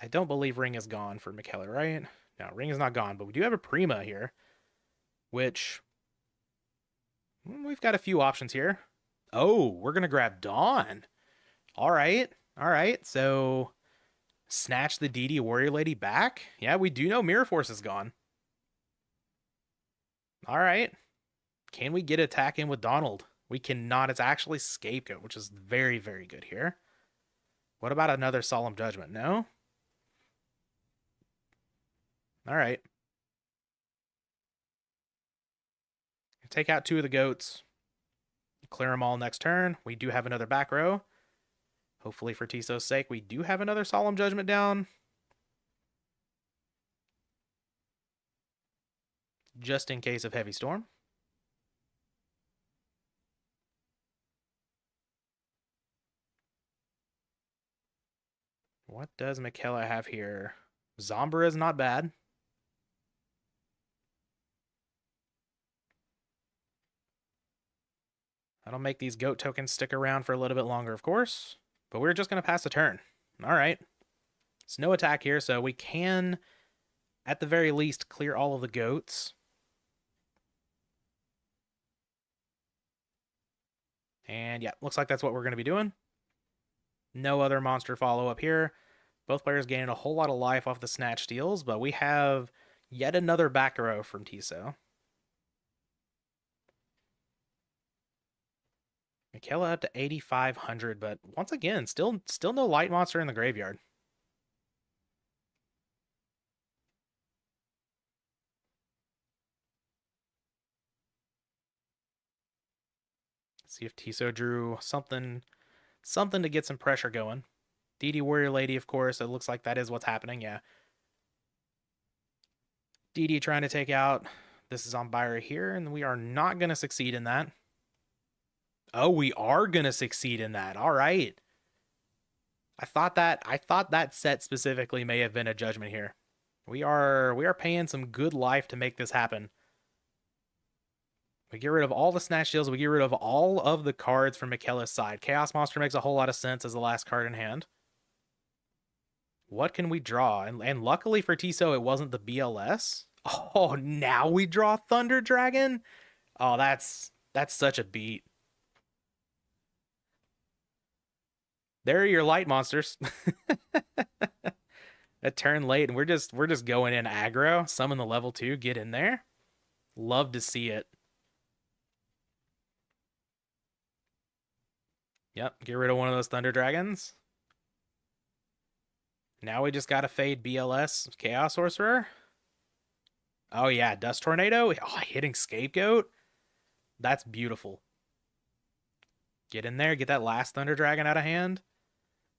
I don't believe ring is gone for McKellar, right? No, ring is not gone, but we do have a Prima here, which we've got a few options here. Oh, we're going to grab Dawn. All right. All right. So snatch the DD Warrior Lady back. Yeah, we do know Mirror Force is gone. All right. Can we get attack in with Donald? We cannot. It's actually Scapegoat, which is very, very good here. What about another Solemn Judgment? No? All right. Take out 2 of the goats. Clear them all next turn. We do have another back row. Hopefully for Tiso's sake, we do have another Solemn Judgment down. Just in case of Heavy Storm. What does Michaela have here? Zombra is not bad. That'll make these goat tokens stick around for a little bit longer, of course. But we're just going to pass the turn. All right. It's no attack here, so we can, at the very least, clear all of the goats. And yeah, looks like that's what we're going to be doing. No other monster follow-up here. Both players gaining a whole lot of life off the snatch steals, but we have yet another back row from Tiso. Michaela up to 8,500, but once again, still no light monster in the graveyard. Let's see if Tiso drew something to get some pressure going. DD Warrior Lady, of course, it looks like that is what's happening, yeah. DD trying to take out, this is on Byra here, and we are not going to succeed in that. Oh, we are going to succeed in that. All right. I thought that set specifically may have been a judgment here. We are paying some good life to make this happen. We get rid of all the snatch deals. We get rid of all of the cards from Michaela's side. Chaos Monster makes a whole lot of sense as the last card in hand. What can we draw? And luckily for Tiso, it wasn't the BLS. Oh, now we draw Thunder Dragon? Oh, that's such a beat. There are your light monsters. A turn late, and we're just going in aggro. Summon the level 2, get in there. Love to see it. Yep, get rid of one of those Thunder Dragons. Now we just gotta fade BLS Chaos Sorcerer. Oh yeah, Dust Tornado. Oh, hitting Scapegoat. That's beautiful. Get in there, get that last Thunder Dragon out of hand.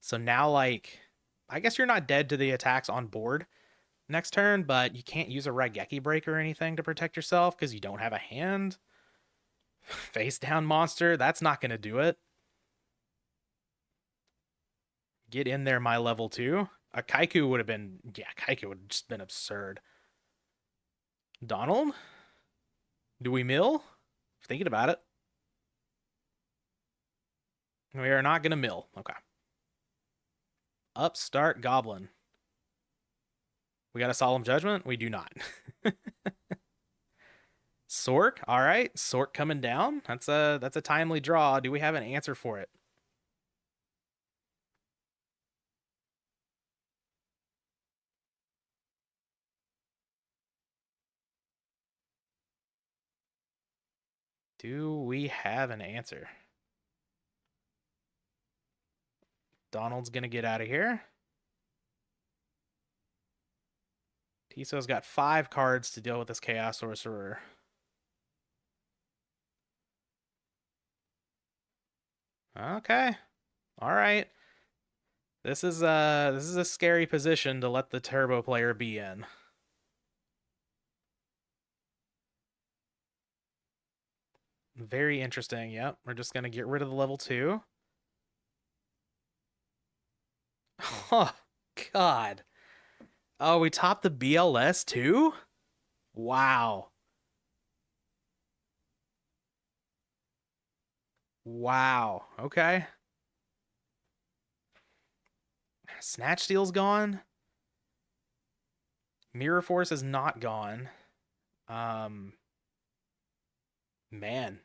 So now, like, I guess you're not dead to the attacks on board next turn, but you can't use a Raigeki Break or anything to protect yourself because you don't have a hand. Face down monster, that's not going to do it. Get in there, my level 2. A Kaiku would have been, yeah, Kaiku would have just been absurd. Donald? Do we mill? Thinking about it. We are not going to mill. Okay. Upstart Goblin. We got a Solemn Judgment? We do not. Sork, all right. Sork coming down. That's a timely draw. Do we have an answer for it? Do we have an answer? Donald's gonna get out of here. Tiso's got 5 cards to deal with this Chaos Sorcerer. Okay. All right. This is a scary position to let the turbo player be in. Very interesting. Yep. We're just gonna get rid of the level 2. Oh God. Oh, we topped the BLS too? Wow. Wow. Okay. Snatch Steel's gone. Mirror Force is not gone. Man.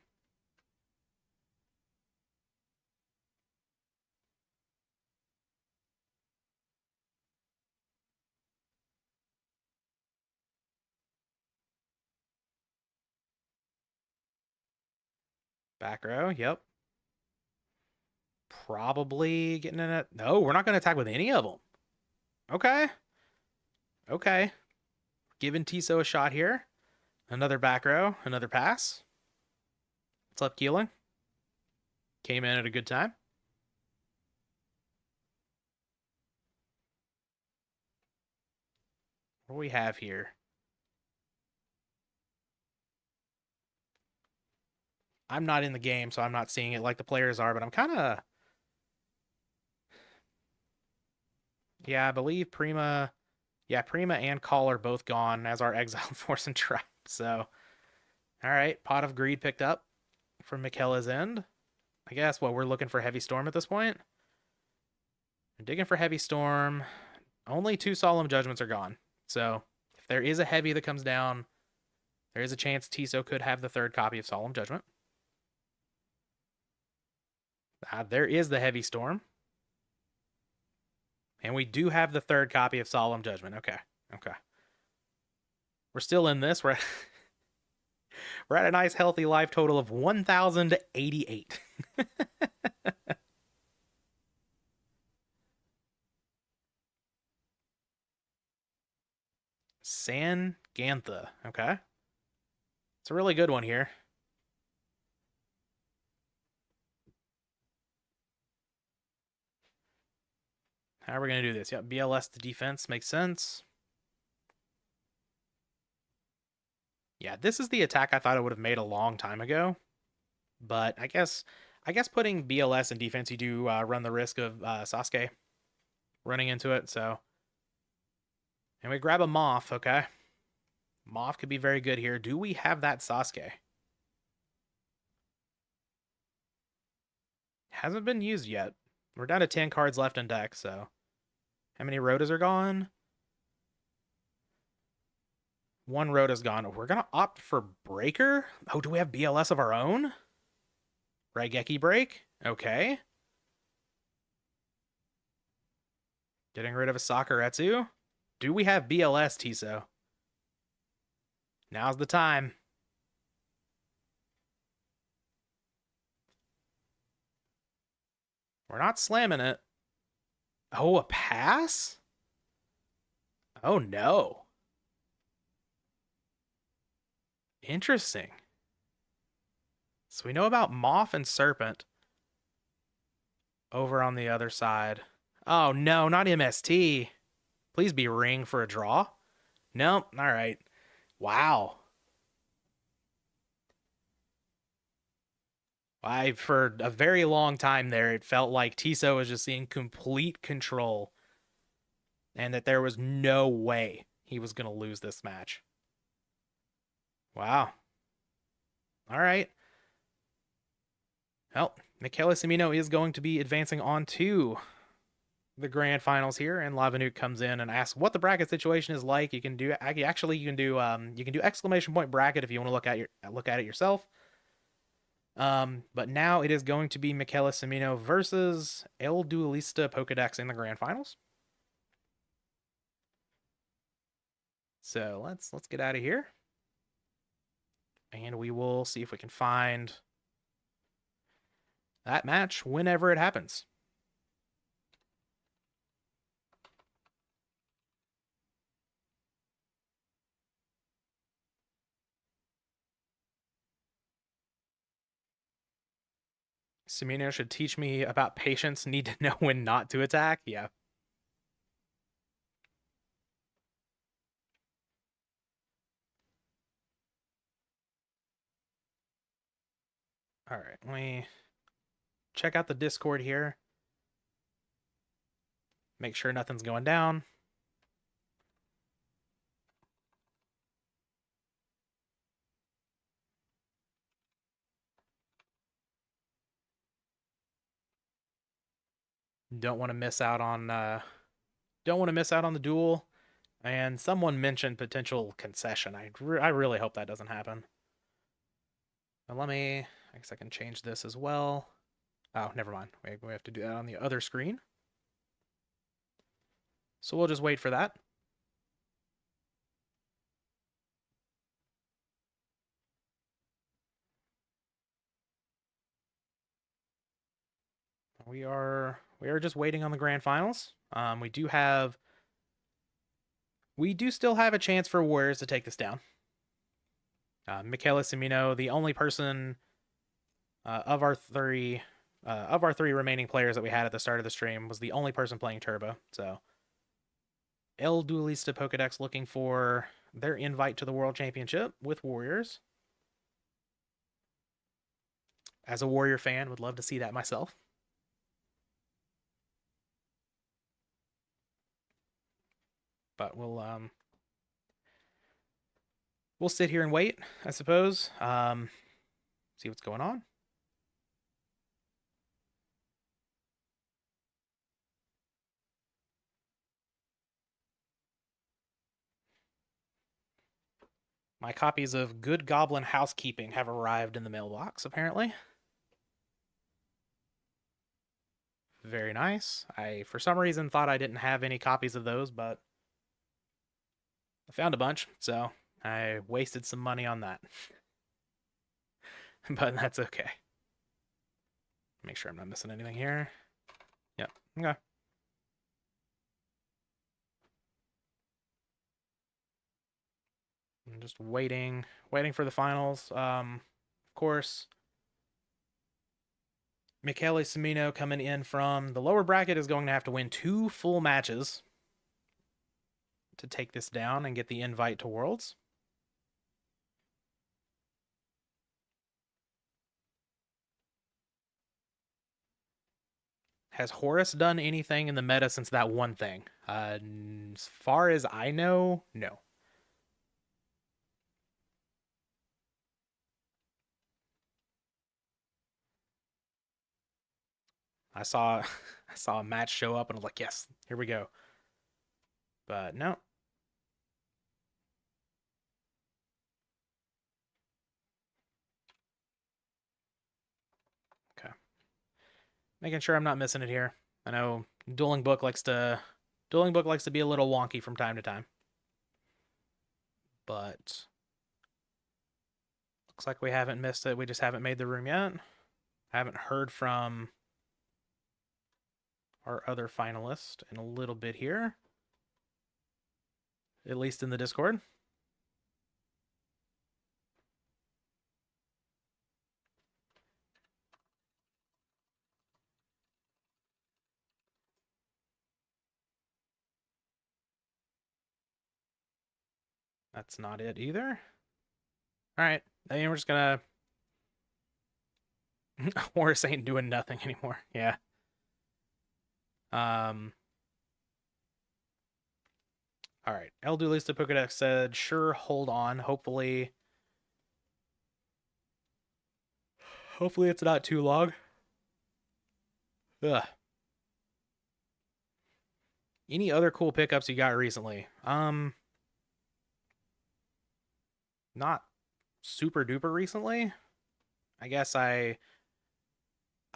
Back row, yep. Probably getting in it. No, we're not going to attack with any of them. Okay. Okay. Giving Tiso a shot here. Another back row, another pass. What's up, Keeling? Came in at a good time. What do we have here? I'm not in the game, so I'm not seeing it like the players are, but I'm kind of... Yeah, I believe Prima... Yeah, Prima and Call are both gone as our Exiled Force and Trap. So, all right, Pot of Greed picked up from Michaela's end. I guess, what, we're looking for Heavy Storm at this point? We're digging for Heavy Storm. Only 2 Solemn Judgments are gone. So, if there is a Heavy that comes down, there is a chance Tiso could have the 3rd copy of Solemn Judgment. There is the Heavy Storm. And we do have the 3rd copy of Solemn Judgment. Okay. Okay. We're still in this. We're at a nice healthy life total of 1,088. Sangantha. Okay. It's a really good one here. How are we going to do this? Yep, BLS to defense makes sense. Yeah, this is the attack I thought I would have made a long time ago. But I guess putting BLS in defense, you do run the risk of Sasuke running into it. So, and we grab a Moth. Okay, Moth could be very good here. Do we have that Sasuke? Hasn't been used yet. We're down to 10 cards left in deck. So, how many Rotas are gone? 1 Rota's gone. We're gonna opt for Breaker. Oh, do we have BLS of our own? Raigeki Break. Okay. Getting rid of a Sakuretsu. Do we have BLS, Tiso? Now's the time. We're not slamming it. Oh, a pass? Oh no. Interesting. So we know about Moth and Serpent over on the other side. Oh no, not MST. Please be Ring for a draw. Nope. All right. Wow. For a very long time there, it felt like Tiso was just in complete control and that there was no way he was going to lose this match. Wow. All right. Well, Michele Cimino is going to be advancing on to the grand finals here, and Lavanuk comes in and asks what the bracket situation is like. You can do actually you can do exclamation point bracket if you want to look at it yourself. But now it is going to be Michele Cimino versus El Duelista Pokedex in the grand finals. So let's get out of here, and we will see if we can find that match whenever it happens. Cimino should teach me about patience. Need to know when not to attack. Yeah. All right. Let me check out the Discord here. Make sure nothing's going down. Don't want to miss out on the duel. And someone mentioned potential concession. I really hope that doesn't happen. But I guess I can change this as well. Oh, never mind. We have to do that on the other screen. So we'll just wait for that. We are just waiting on the grand finals. We do still have a chance for Warriors to take this down. Michele Cimino, the only person of our three remaining players that we had at the start of the stream, was the only person playing Turbo. So El Duelista Pokedex looking for their invite to the World Championship with Warriors. As a Warrior fan, would love to see that myself. But we'll sit here and wait, I suppose. See what's going on. My copies of Good Goblin Housekeeping have arrived in the mailbox, apparently. Very nice. I, for some reason, thought I didn't have any copies of those, but I found a bunch, so I wasted some money on that. But that's okay. Make sure I'm not missing anything here. Yep. Okay. I'm just waiting for the finals. Of course, Michele Cimino coming in from the lower bracket is going to have to win 2 full matches to take this down and get the invite to Worlds. Has Horus done anything in the meta since that one thing? As far as I know, no. I saw I saw a match show up and I was like, yes, here we go. But no. Okay. Making sure I'm not missing it here. I know Dueling Book likes to be a little wonky from time to time. But looks like we haven't missed it. We just haven't made the room yet. I haven't heard from our other finalist in a little bit here. at least in the Discord. That's not it either. All right, then we're just gonna. Horus ain't doing nothing anymore. Yeah. Um. All right. El Duelista Pokedex said, "Sure, hold on. Hopefully it's not too long." Ugh. Any other cool pickups you got recently? Not super duper recently. I guess I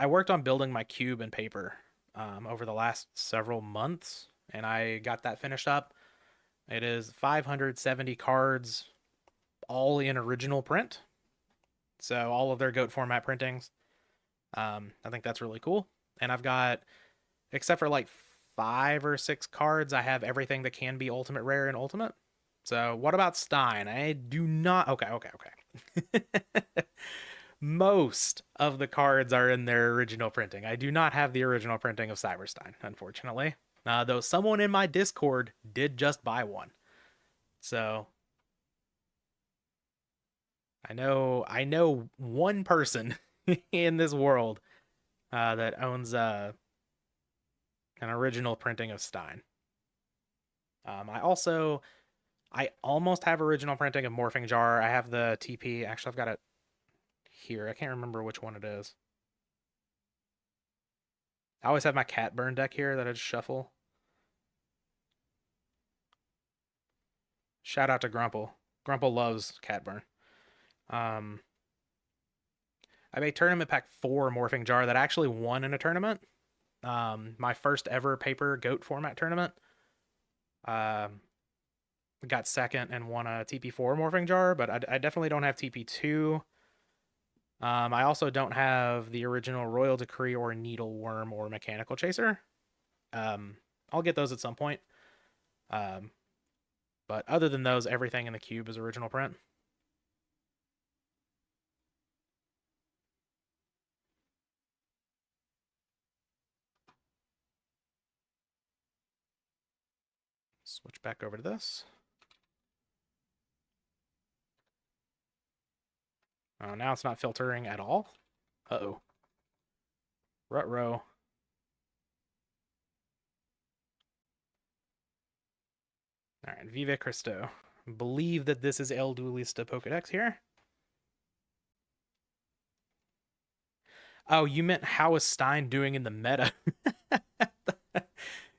worked on building my cube in paper over the last several months, and I got that finished up. It is 570 cards, all in original print. So all of their goat format printings. I think that's really cool. And I've got, except for like 5 or 6 cards, I have everything that can be ultimate rare and ultimate. So what about Stein? I do not. Okay. Most of the cards are in their original printing. I do not have the original printing of Cyberstein, unfortunately. Though someone in my Discord did just buy one. So I know one person in this world that owns an original printing of Stein. I almost have original printing of Morphing Jar. I have the TP. Actually, I've got it here. I can't remember which one it is. I always have my cat burn deck here that I just shuffle. Shout out to Grumple. Grumple loves cat burn. Um, I made tournament pack 4 Morphing Jar that actually won in a tournament. My first ever paper goat format tournament. Um, got second and won a TP4 Morphing Jar, but I definitely don't have TP2. I also don't have the original Royal Decree or Needle Worm or Mechanical Chaser. I'll get those at some point. Um, but other than those, everything in the cube is original print. Switch back over to this. Oh, now it's not filtering at all. Uh-oh. Rut-row. All right, Vive Cristo. Believe that this is El Duelista Pokedex here. Oh, you meant how is Stein doing in the meta?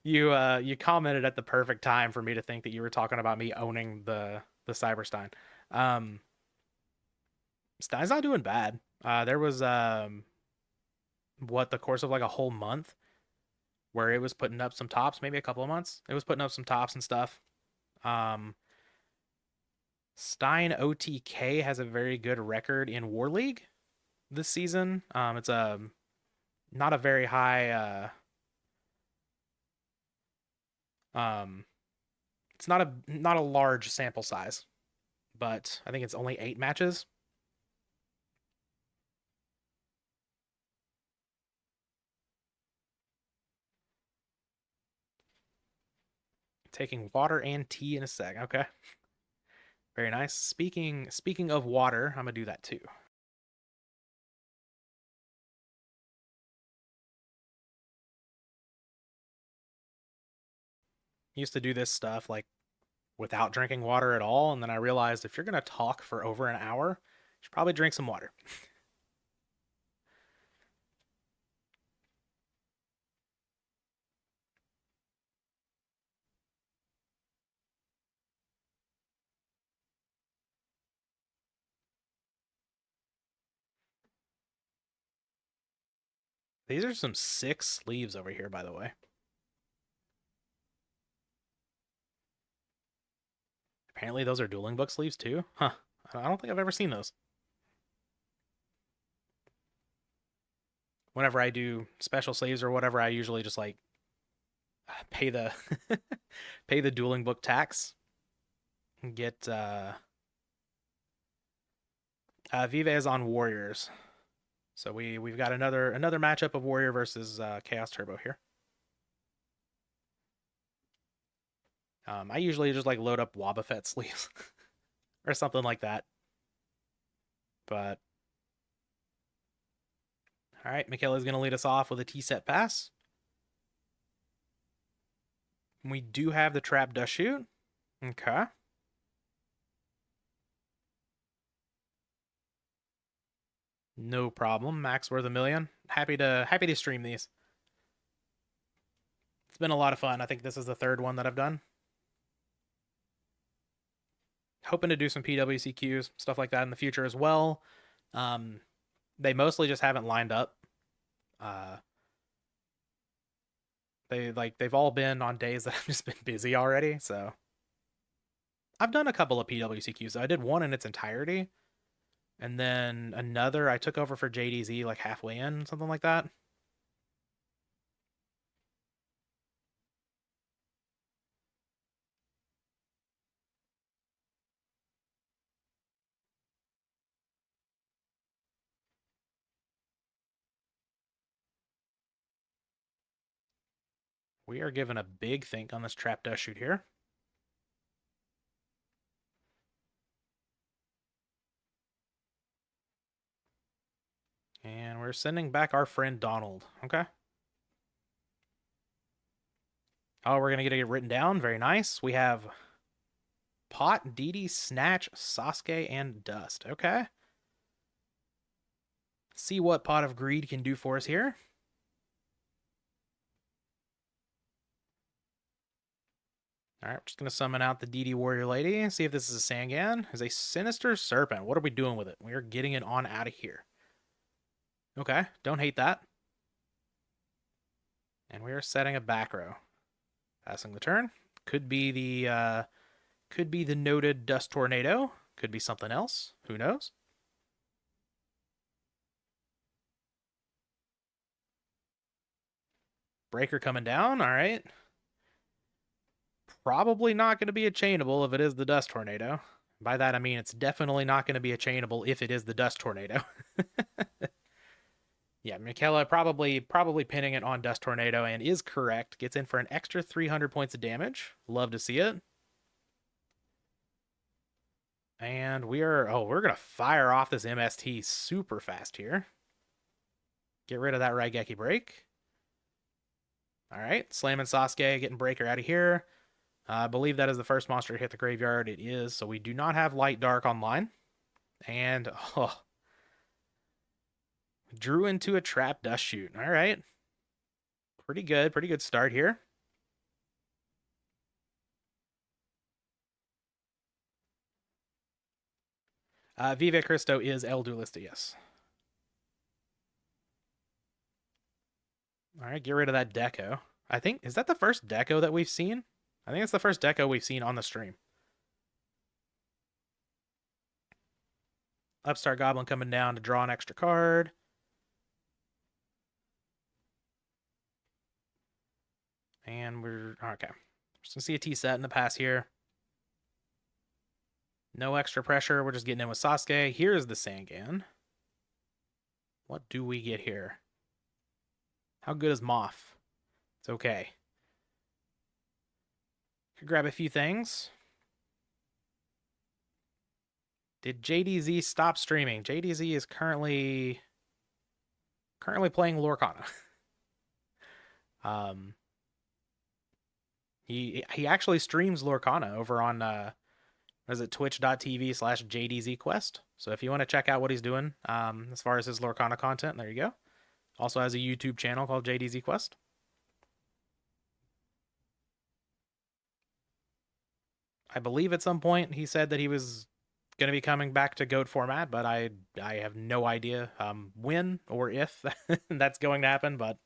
You commented at the perfect time for me to think that you were talking about me owning the Cyberstein. Um, Stein's not doing bad. There was the course of like a whole month where it was putting up some tops, maybe a couple of months. It was putting up some tops and stuff. Um, Stein OTK has a very good record in War League this season. It's a not a very high it's not a large sample size, but I think it's only 8 matches. Taking water and tea in a sec. Okay. Very nice. Speaking of water, I'm gonna do that too. Used to do this stuff like without drinking water at all, and then I realized if you're gonna talk for over an hour, you should probably drink some water. These are some sick sleeves over here, by the way. Apparently those are dueling book sleeves too. Huh. I don't think I've ever seen those. Whenever I do special sleeves or whatever, I usually just like pay the pay the dueling book tax get Vive is on Warriors. So we've got another matchup of Warrior versus Chaos Turbo here. I usually just like load up Wobbuffet sleeves or something like that. But all right, Michaela's going to lead us off with a T-set pass. We do have the trap dust shoot. Okay. No problem. Max worth a million. Happy to stream these. It's been a lot of fun. I think this is the third one that I've done. Hoping to do some PWCQs, stuff like that in the future as well. They mostly just haven't lined up. They've all been on days that I've just been busy already. So I've done a couple of PWCQs. I did one in its entirety, and then another I took over for JDZ like halfway in, something like that. We are given a big think on this trap dust shoot here. And we're sending back our friend Donald. Okay. Oh, we're going to get it written down. Very nice. We have Pot, Didi, Snatch, Sasuke, and Dust. Okay. See what Pot of Greed can do for us here. All right, we're just going to summon out the DD Warrior Lady and see if this is a Sangan. Is a Sinister Serpent. What are we doing with it? We are getting it on out of here. Okay, don't hate that. And we are setting a back row. Passing the turn. Could be the noted Dust Tornado. Could be something else. Who knows? Breaker coming down. All right. Probably not going to be a chainable if it is the Dust Tornado. By that I mean it's definitely not going to be a chainable if it is the Dust Tornado. Yeah, Michaela probably pinning it on Dust Tornado and is correct. Gets in for an extra 300 points of damage. Love to see it. And we're going to fire off this MST super fast here. Get rid of that Raigeki break. All right, slamming Sasuke, getting Breaker out of here. I believe that is the first monster to hit the graveyard. It is, so we do not have Light Dark online. And, drew into a trap dust shoot. All right. Pretty good start here. Vive Cristo is El Duelista, yes. All right, get rid of that deco. I think, is that the first deco that we've seen? I think it's the first deco we've seen on the stream. Upstart Goblin coming down to draw an extra card. And we're, okay. Just gonna see a T-set in the pass here. No extra pressure. We're just getting in with Sasuke. Here's the Sangan. What do we get here? How good is Moth? It's okay. Could grab a few things. Did JDZ stop streaming? JDZ is currently playing Lorcana. He actually streams Lorcana over on is it twitch.tv/JDZQuest. So if you want to check out what he's doing as far as his Lorcana content, there you go. Also has a YouTube channel called JDZQuest. I believe at some point he said that he was going to be coming back to GOAT format, but I have no idea when or if that's going to happen, but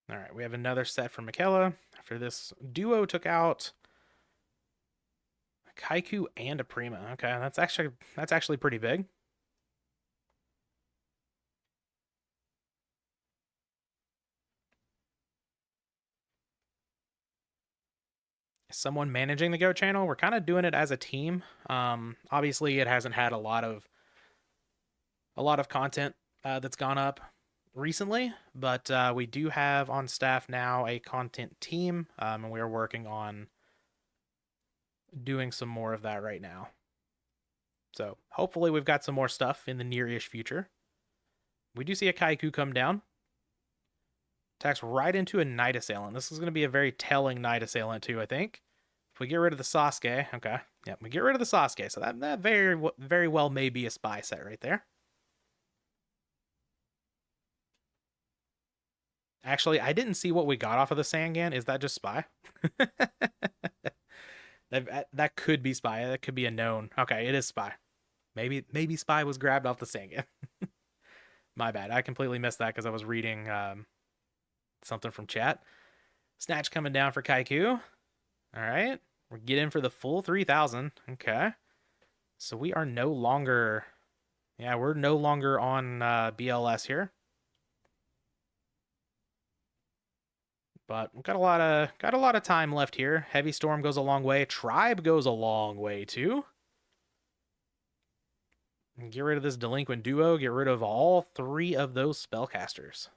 all right, we have another set from Michaela. After this duo took out Kaiku and a Prima. Okay, that's actually pretty big. Someone managing the Go channel. We're kind of doing it as a team. Obviously, it hasn't had a lot of content that's gone up recently, but we do have on staff now a content team, and we are working on doing some more of that right now. So hopefully, we've got some more stuff in the near-ish future. We do see a Kaiku come down. Attacks right into a Night Assailant. This is going to be a very telling Night Assailant too, I think. If we get rid of the Sasuke, okay. Yeah, we get rid of the Sasuke, so that very well may be a spy set right there. Actually, I didn't see what we got off of the Sangan. Is that just spy? that could be spy. That could be a known. Okay, it is spy. Maybe spy was grabbed off the Sangan. My bad. I completely missed that because I was reading something from chat. Snatch coming down for Kaiku. All right. We're getting for the full 3,000. Okay. So we are no longer... Yeah, we're no longer on BLS here. But we've got a lot of time left here. Heavy Storm goes a long way. Tribe goes a long way too. Get rid of this Delinquent Duo. Get rid of all three of those spellcasters.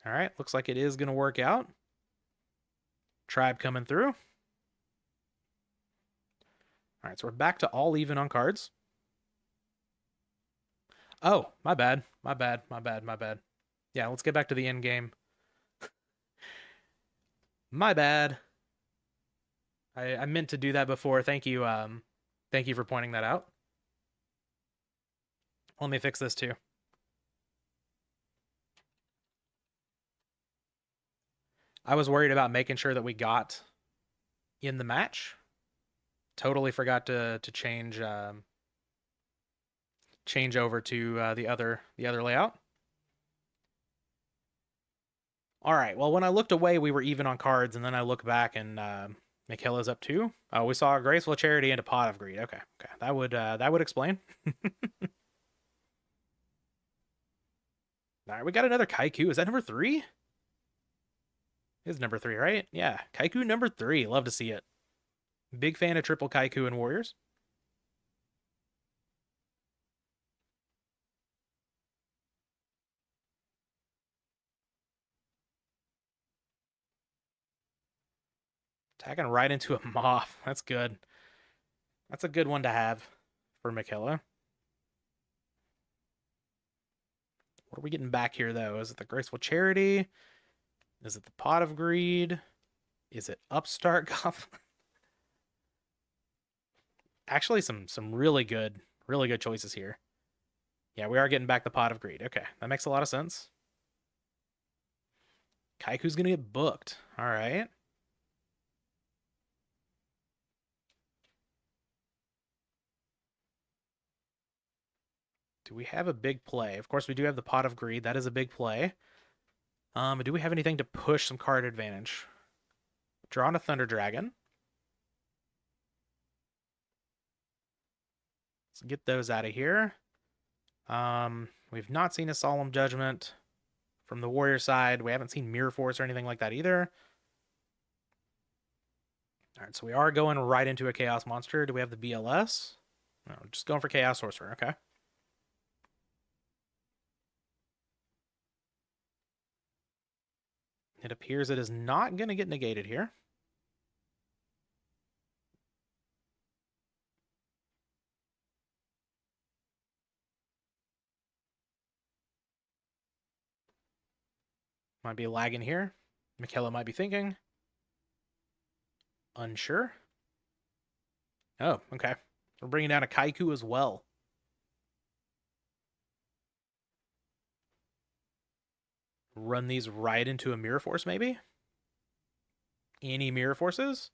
All right, looks like it is going to work out. Tribe coming through. All right, so we're back to all even on cards. Oh, my bad. My bad. My bad. My bad. Yeah, let's get back to the end game. My bad. I meant to do that before. Thank you. Thank you for pointing that out. Let me fix this too. I was worried about making sure that we got in the match. Totally forgot to change change over to the other layout. All right. Well, when I looked away, we were even on cards, and then I look back and Michaela's up 2. Oh, we saw a Graceful Charity and a Pot of Greed. Okay, okay, that would explain. All right, we got another Kaiku. Is that number 3? It is number 3, right? Yeah, Kaiku number 3. Love to see it. Big fan of triple Kaiku and Warriors. Attacking right into a Moth. That's good. That's a good one to have for Michaela. What are we getting back here, though? Is it the Graceful Charity? Is it the Pot of Greed? Is it Upstart Goblin? Actually, some really good choices here. Yeah, we are getting back the Pot of Greed. Okay, that makes a lot of sense. Kaiku's gonna get booked. All right. Do we have a big play? Of course, we do have the Pot of Greed. That is a big play. Do we have anything to push some card advantage? Drawn a Thunder Dragon. Let's get those out of here. We've not seen a Solemn Judgment from the Warrior side. We haven't seen Mirror Force or anything like that either. All right, so we are going right into a Chaos Monster. Do we have the BLS? No, just going for Chaos Sorcerer. Okay. It appears it is not going to get negated here. Might be lagging here. Michaela might be thinking. Unsure. Oh, okay. We're bringing down a Kaiku as well. Run these right into a Mirror Force, maybe? Any Mirror Forces?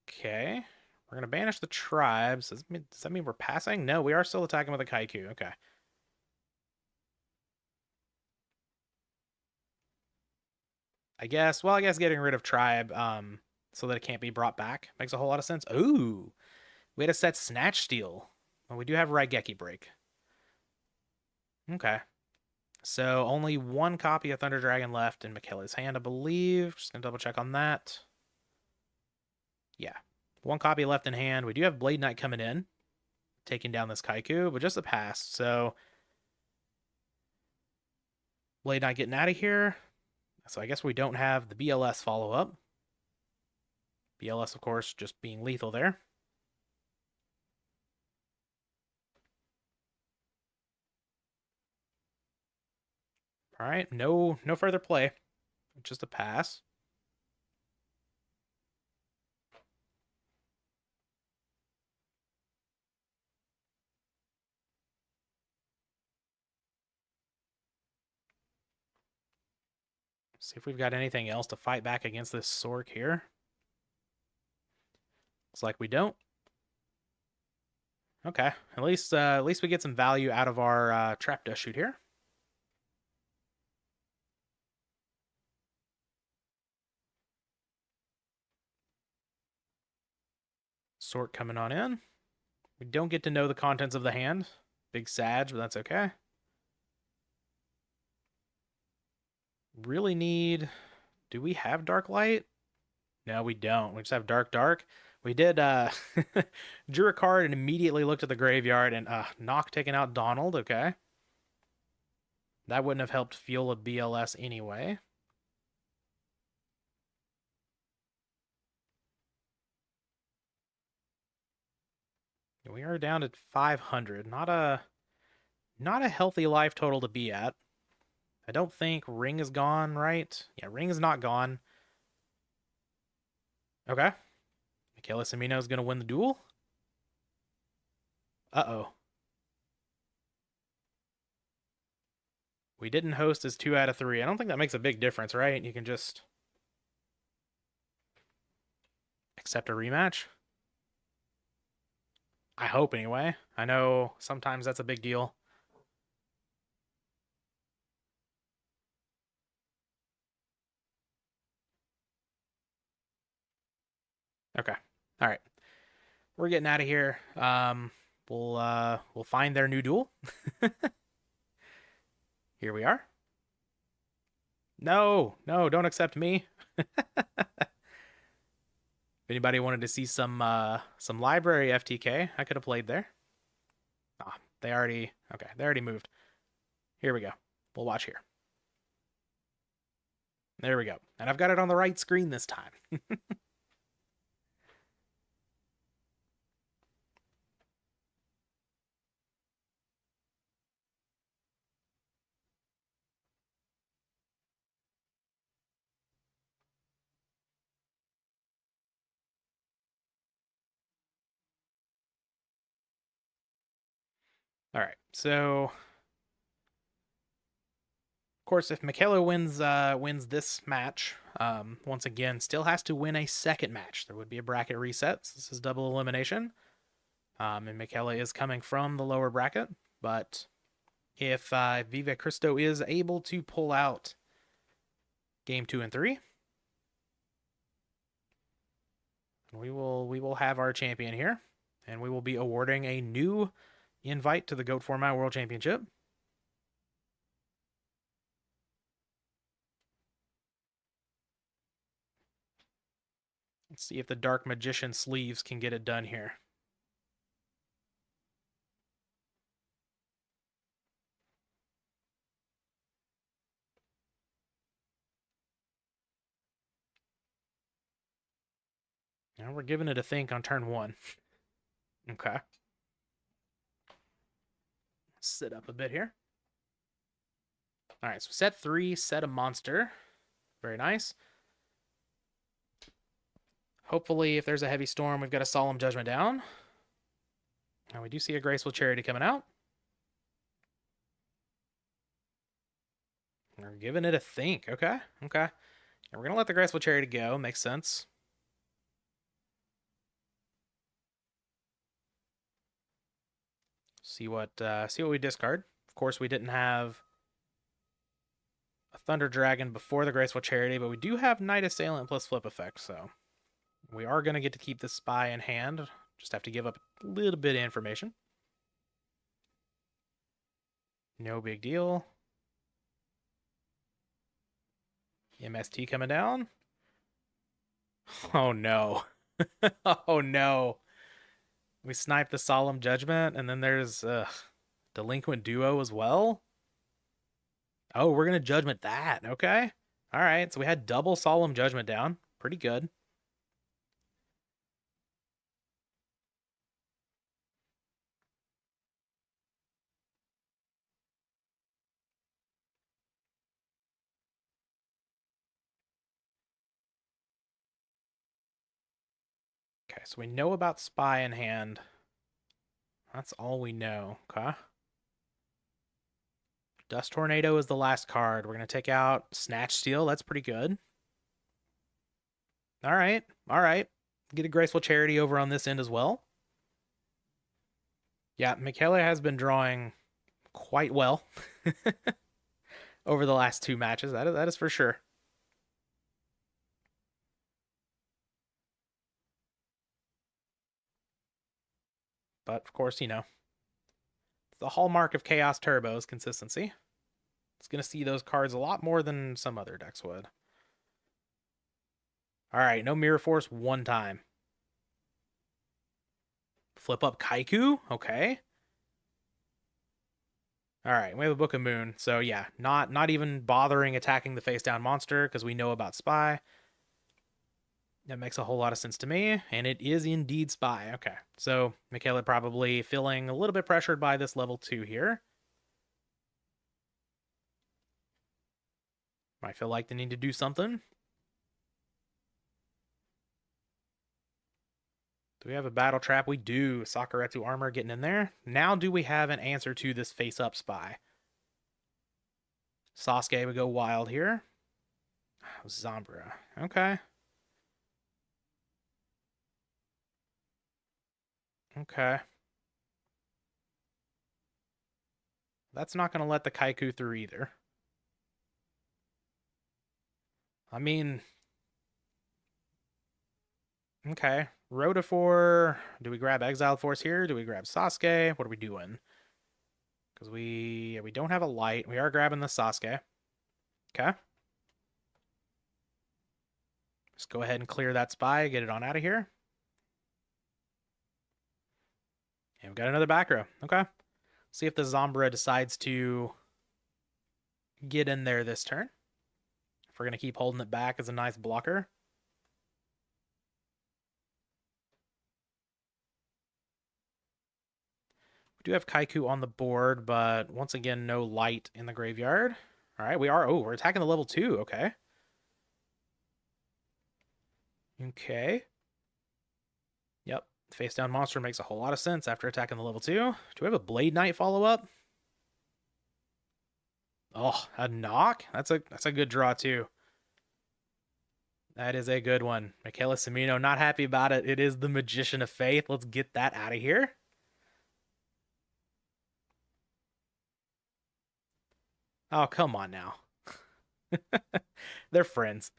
Okay. We're going to banish the tribes. Does that mean we're passing? No, we are still attacking with a Kaiku. Okay. I guess getting rid of tribe so that it can't be brought back makes a whole lot of sense. Ooh. We had to set Snatch Steal. Well, we do have Raigeki Break. Okay. So only one copy of Thunder Dragon left in Michaela's hand, I believe. Just gonna double check on that. Yeah. One copy left in hand. We do have Blade Knight coming in, taking down this Kaiku, but just a pass. So Blade Knight getting out of here. So I guess we don't have the BLS follow-up. BLS, of course, just being lethal there. All right, no further play. Just a pass. See if we've got anything else to fight back against this Sork here. Looks like we don't. Okay, at least we get some value out of our trap dust shoot here. Sork coming on in. We don't get to know the contents of the hand. Big Sag, but that's okay. Really need... Do we have Dark Light? No, we don't. We just have Dark. We did drew a card and immediately looked at the graveyard and Nock taking out Donald, okay. That wouldn't have helped fuel a BLS anyway. We are down at 500. Not a healthy life total to be at. I don't think Ring is gone, right? Yeah, Ring is not gone. Okay. Michaela Semino is going to win the duel. Uh-oh. We didn't host as 2 out of 3. I don't think that makes a big difference, right? You can just accept a rematch. I hope, anyway. I know sometimes that's a big deal. Okay. All right. We're getting out of here. We'll find their new duel. Here we are. No, don't accept me. If anybody wanted to see some library FTK, I could have played there. Ah, they already moved. Here we go. We'll watch here. There we go. And I've got it on the right screen this time. All right. So, of course, if Michaela wins this match, once again, still has to win a second match. There would be a bracket reset. This is double elimination. And Michaela is coming from the lower bracket, but if Viva Cristo is able to pull out game 2 and 3, we will have our champion here, and we will be awarding a new invite to the Goat Format World Championship. Let's see if the Dark Magician sleeves can get it done here. Now we're giving it a think on turn 1. Okay. Sit up a bit here. All right, so set 3, set a monster. Very nice. Hopefully, if there's a heavy storm, we've got a Solemn Judgment down. Now we do see a Graceful Charity coming out. We're giving it a think. Okay. And we're going to let the Graceful Charity go. Makes sense. See what we discard. Of course, we didn't have a Thunder Dragon before the Graceful Charity, but we do have Knight Assailant plus Flip Effect, so we are going to get to keep the Spy in hand. Just have to give up a little bit of information. No big deal. MST coming down. Oh no. Oh no. We sniped the Solemn Judgment, and then there's Delinquent Duo as well. Oh, we're going to Judgment that. Okay. All right. So we had double Solemn Judgment down. Pretty good. Okay, so we know about Spy in hand. That's all we know. Okay. Dust Tornado is the last card. We're going to take out Snatch Steal. That's pretty good. All right. All right. Get a Graceful Charity over on this end as well. Yeah, Michele has been drawing quite well over the last two matches. That is for sure. But, of course, you know, the hallmark of Chaos Turbo is consistency. It's going to see those cards a lot more than some other decks would. All right, no Mirror Force one time. Flip up Kaiku? Okay. All right, we have a Book of Moon. So, yeah, not even bothering attacking the face-down monster because we know about Spy. That makes a whole lot of sense to me, and it is indeed Spy. Okay, so Michele probably feeling a little bit pressured by this level 2 here. Might feel like they need to do something. Do we have a Battle Trap? We do. Sakuretsu Armor getting in there. Now do we have an answer to this face-up Spy? Sasuke would go wild here. Zambra. Okay. Okay. That's not going to let the Kaiku through either. I mean... Okay. Rotifor. Do we grab Exiled Force here? Do we grab Sasuke? What are we doing? Because we don't have a light. We are grabbing the Sasuke. Okay. Just go ahead and clear that Spy. Get it on out of here. And we've got another back row. Okay. See if the Zambra decides to get in there this turn. If we're going to keep holding it back as a nice blocker. We do have Kaiku on the board, but once again, no light in the graveyard. All right, we're attacking the level 2. Okay. Okay. Yep. Face down monster makes a whole lot of sense after attacking the level 2. Do we have a Blade Knight follow-up? Oh, a knock? That's a good draw too. That is a good one. Michele Semino not happy about it. It is the Magician of Faith. Let's get that out of here. Oh, come on now. They're friends.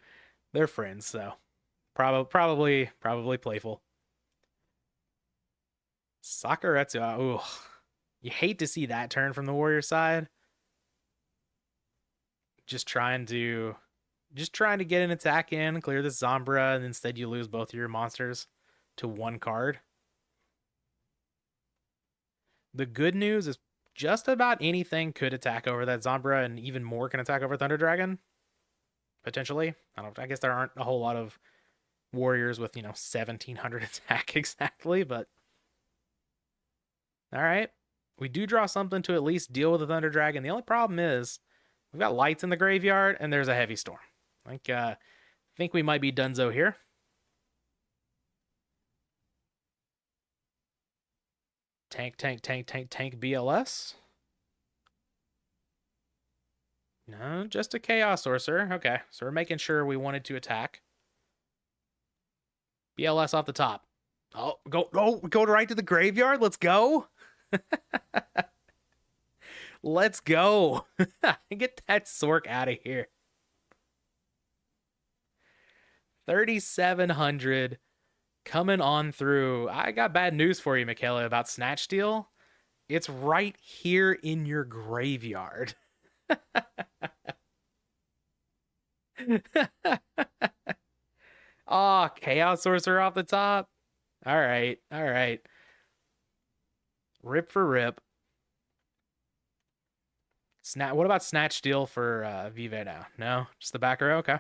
They're friends, so probably playful. Sakuretsu. Ooh. You hate to see that turn from the Warrior side. Just trying to get an attack in, clear this Zambra, and instead you lose both of your monsters to one card. The good news is just about anything could attack over that Zambra, and even more can attack over Thunder Dragon. Potentially. I guess there aren't a whole lot of warriors with, 1700 attack exactly, but all right. We do draw something to at least deal with the Thunder Dragon. The only problem is we've got lights in the graveyard and there's a heavy storm. I think we might be donezo here. Tank BLS. No, just a Chaos Sorcerer. Okay, so we're making sure we wanted to attack. BLS off the top. Oh, go right to the graveyard. Let's go. Let's go. Get that Sork out of here. 3,700 coming on through. I got bad news for you, Michaela, about Snatch Steal. It's right here in your graveyard. Oh, Chaos Sorcerer off the top. All right, all right. Rip for rip. What about Snatch Steal for Vive now? No, just the back row. Okay.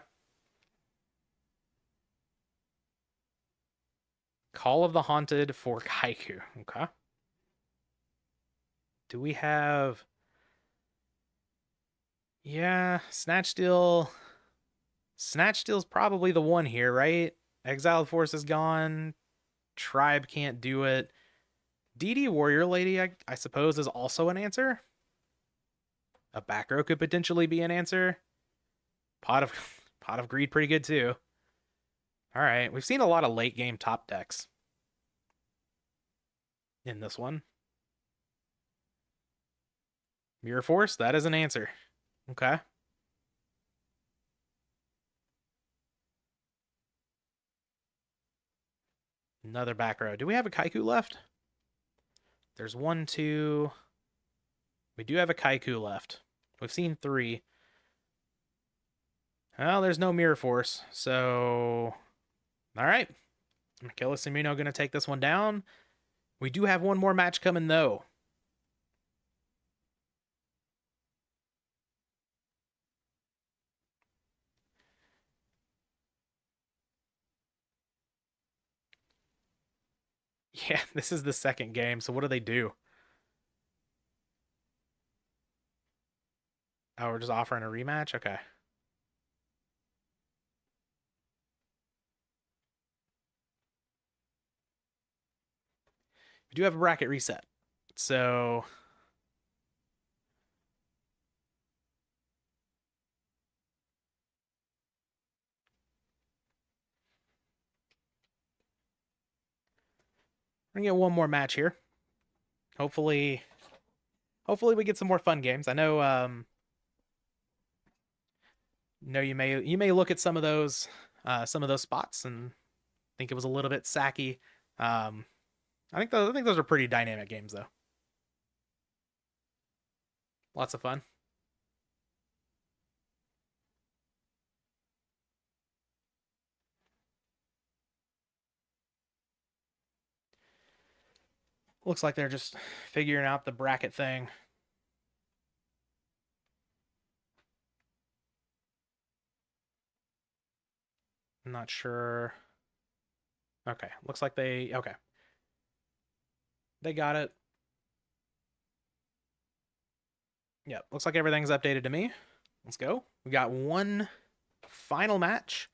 Call of the Haunted for Kaiku. Okay. Do we have? Yeah, Snatch Steal. Snatch Steal's probably the one here, right? Exiled Force is gone. Tribe can't do it. DD Warrior Lady, I suppose, is also an answer. A back row could potentially be an answer. Pot of Pot of Greed, pretty good too. All right, we've seen a lot of late game top decks in this one. Mirror Force, that is an answer. Okay. Another back row. Do we have a Kaiku left? There's one, two. We do have a Kaiku left. We've seen three. Well, there's no Mirror Force, so... All right. Achilles Semino going to take this one down. We do have one more match coming, though. Yeah, this is the second game, so what do they do? Oh, we're just offering a rematch? Okay. We do have a bracket reset. So... we're going to get one more match here. Hopefully we get some more fun games. I know you may look at some of those spots and think it was a little bit sacky. I think those are pretty dynamic games though. Lots of fun. Looks like they're just figuring out the bracket thing. I'm not sure. Okay, looks like okay. They got it. Yep, looks like everything's updated to me. Let's go. We got one final match.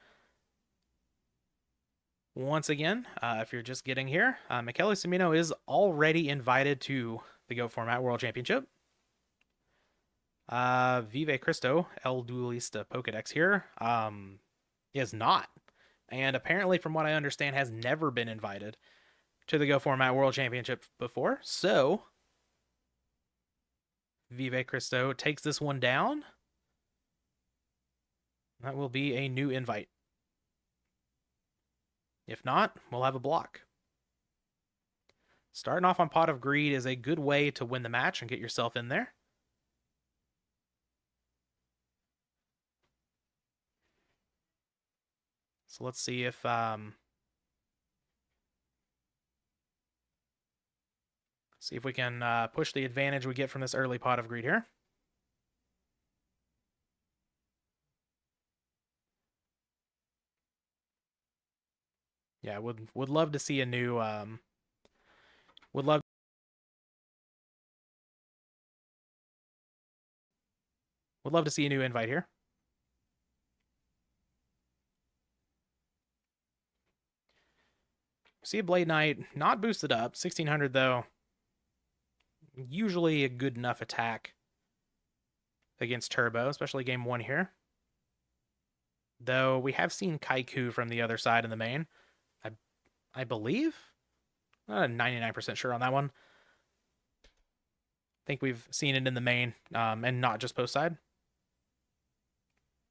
Once again, if you're just getting here, Michele Cimino is already invited to the Go Format World Championship. Vive Cristo, El Duelista Pokedex here, is not. And apparently, from what I understand, has never been invited to the Go Format World Championship before. So, Vive Cristo takes this one down. That will be a new invite. If not, we'll have a block. Starting off on Pot of Greed is a good way to win the match and get yourself in there. So let's see if we can push the advantage we get from this early Pot of Greed here. Yeah, would love to see a new would love to see a new invite here. See a Blade Knight, not boosted up, 1600 though. Usually a good enough attack against Turbo, especially game 1 here. Though we have seen Kaiku from the other side in the main. I believe. 99% sure on that one. think we've seen it in the main, and not just post side.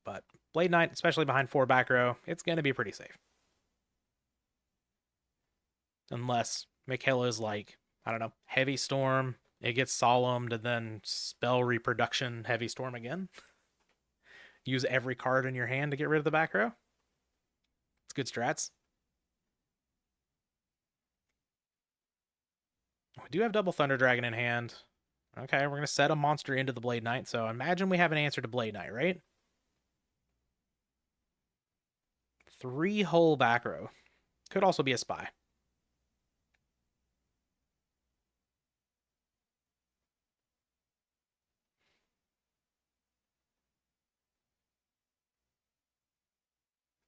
But Blade Knight, especially behind 4 back row, it's going to be pretty safe. Unless Michaela's like, I don't know, Heavy Storm, it gets Solemned, and then Spell Reproduction, Heavy Storm again. Use every card in your hand to get rid of the back row. It's good strats. We do have double Thunder Dragon in hand. Okay, we're going to set a monster into the Blade Knight, so imagine we have an answer to Blade Knight, right? 3 whole back row. Could also be a spy.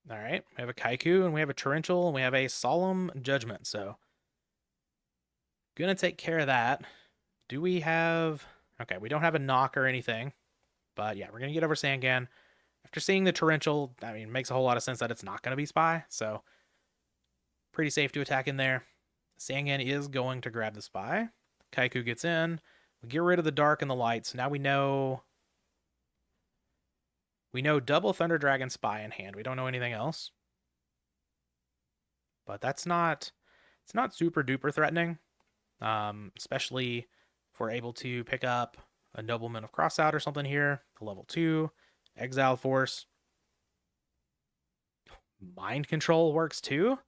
All right, we have a Kaiku, and we have a Torrential, and we have a Solemn Judgment, so gonna take care of that. Do we have... Okay, we don't have a knock or anything, but yeah, we're gonna get over Sangan. After seeing the Torrential, I mean, it makes a whole lot of sense that it's not gonna be Spy, so pretty safe to attack in there. Sangan is going to grab the Spy. Kaiku gets in. We get rid of the Dark and the Light, so now we know double Thunder Dragon Spy in hand. We don't know anything else. But it's not super duper threatening. Especially if we're able to pick up a Nobleman of Crossout or something here. Level 2. Exile Force. Mind Control works too.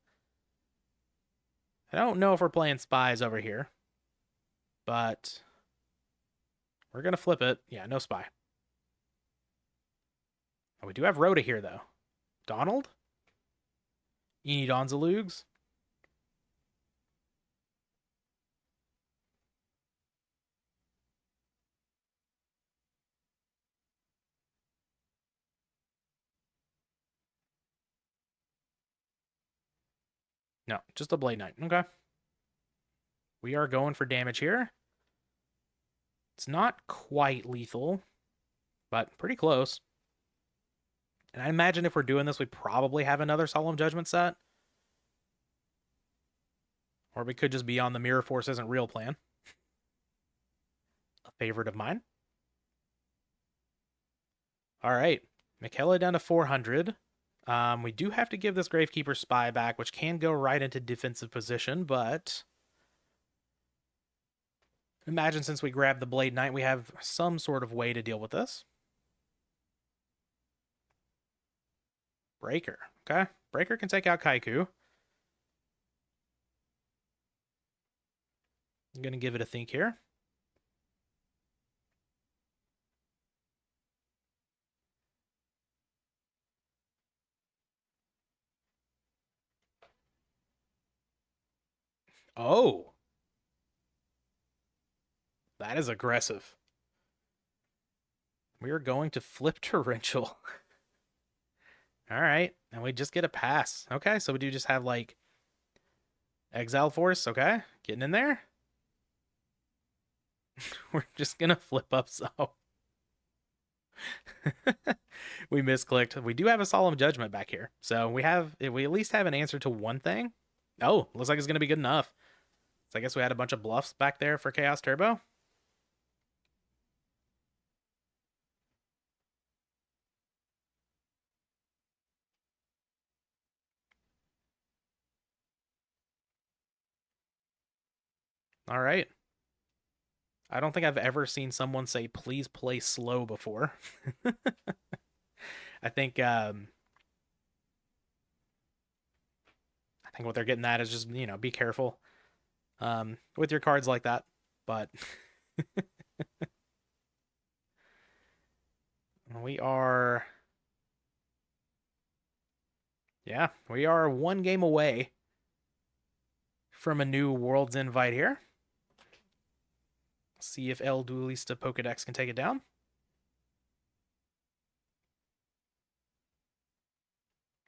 I don't know if we're playing Spies over here. But we're going to flip it. Yeah, no Spy. Oh, we do have Rhoda here, though. Donald? Eni Donzalugs? No, just a Blade Knight. Okay. We are going for damage here. It's not quite lethal, but pretty close. And I imagine if we're doing this, we probably have another Solemn Judgment set. Or we could just be on the Mirror Force Isn't Real plan. A favorite of mine. All right. Michaela down to 400. We do have to give this Gravekeeper Spy back, which can go right into defensive position, but... Imagine since we grabbed the Blade Knight, we have some sort of way to deal with this. Breaker. Okay. Breaker can take out Kaiku. I'm going to give it a think here. Oh. That is aggressive. We are going to flip Torrential. All right. And we just get a pass. Okay, so we do just have, like, Exile Force. Okay, getting in there. We're just going to flip up so. We misclicked. We do have a Solemn Judgment back here. So we at least have an answer to one thing. Oh, looks like it's going to be good enough. So I guess we had a bunch of bluffs back there for Chaos Turbo. All right. I don't think I've ever seen someone say, please play slow before. I think what they're getting at is just, be careful with your cards like that. But we are one game away from a new World's Invite here. See if El Duelista Pokedex can take it down.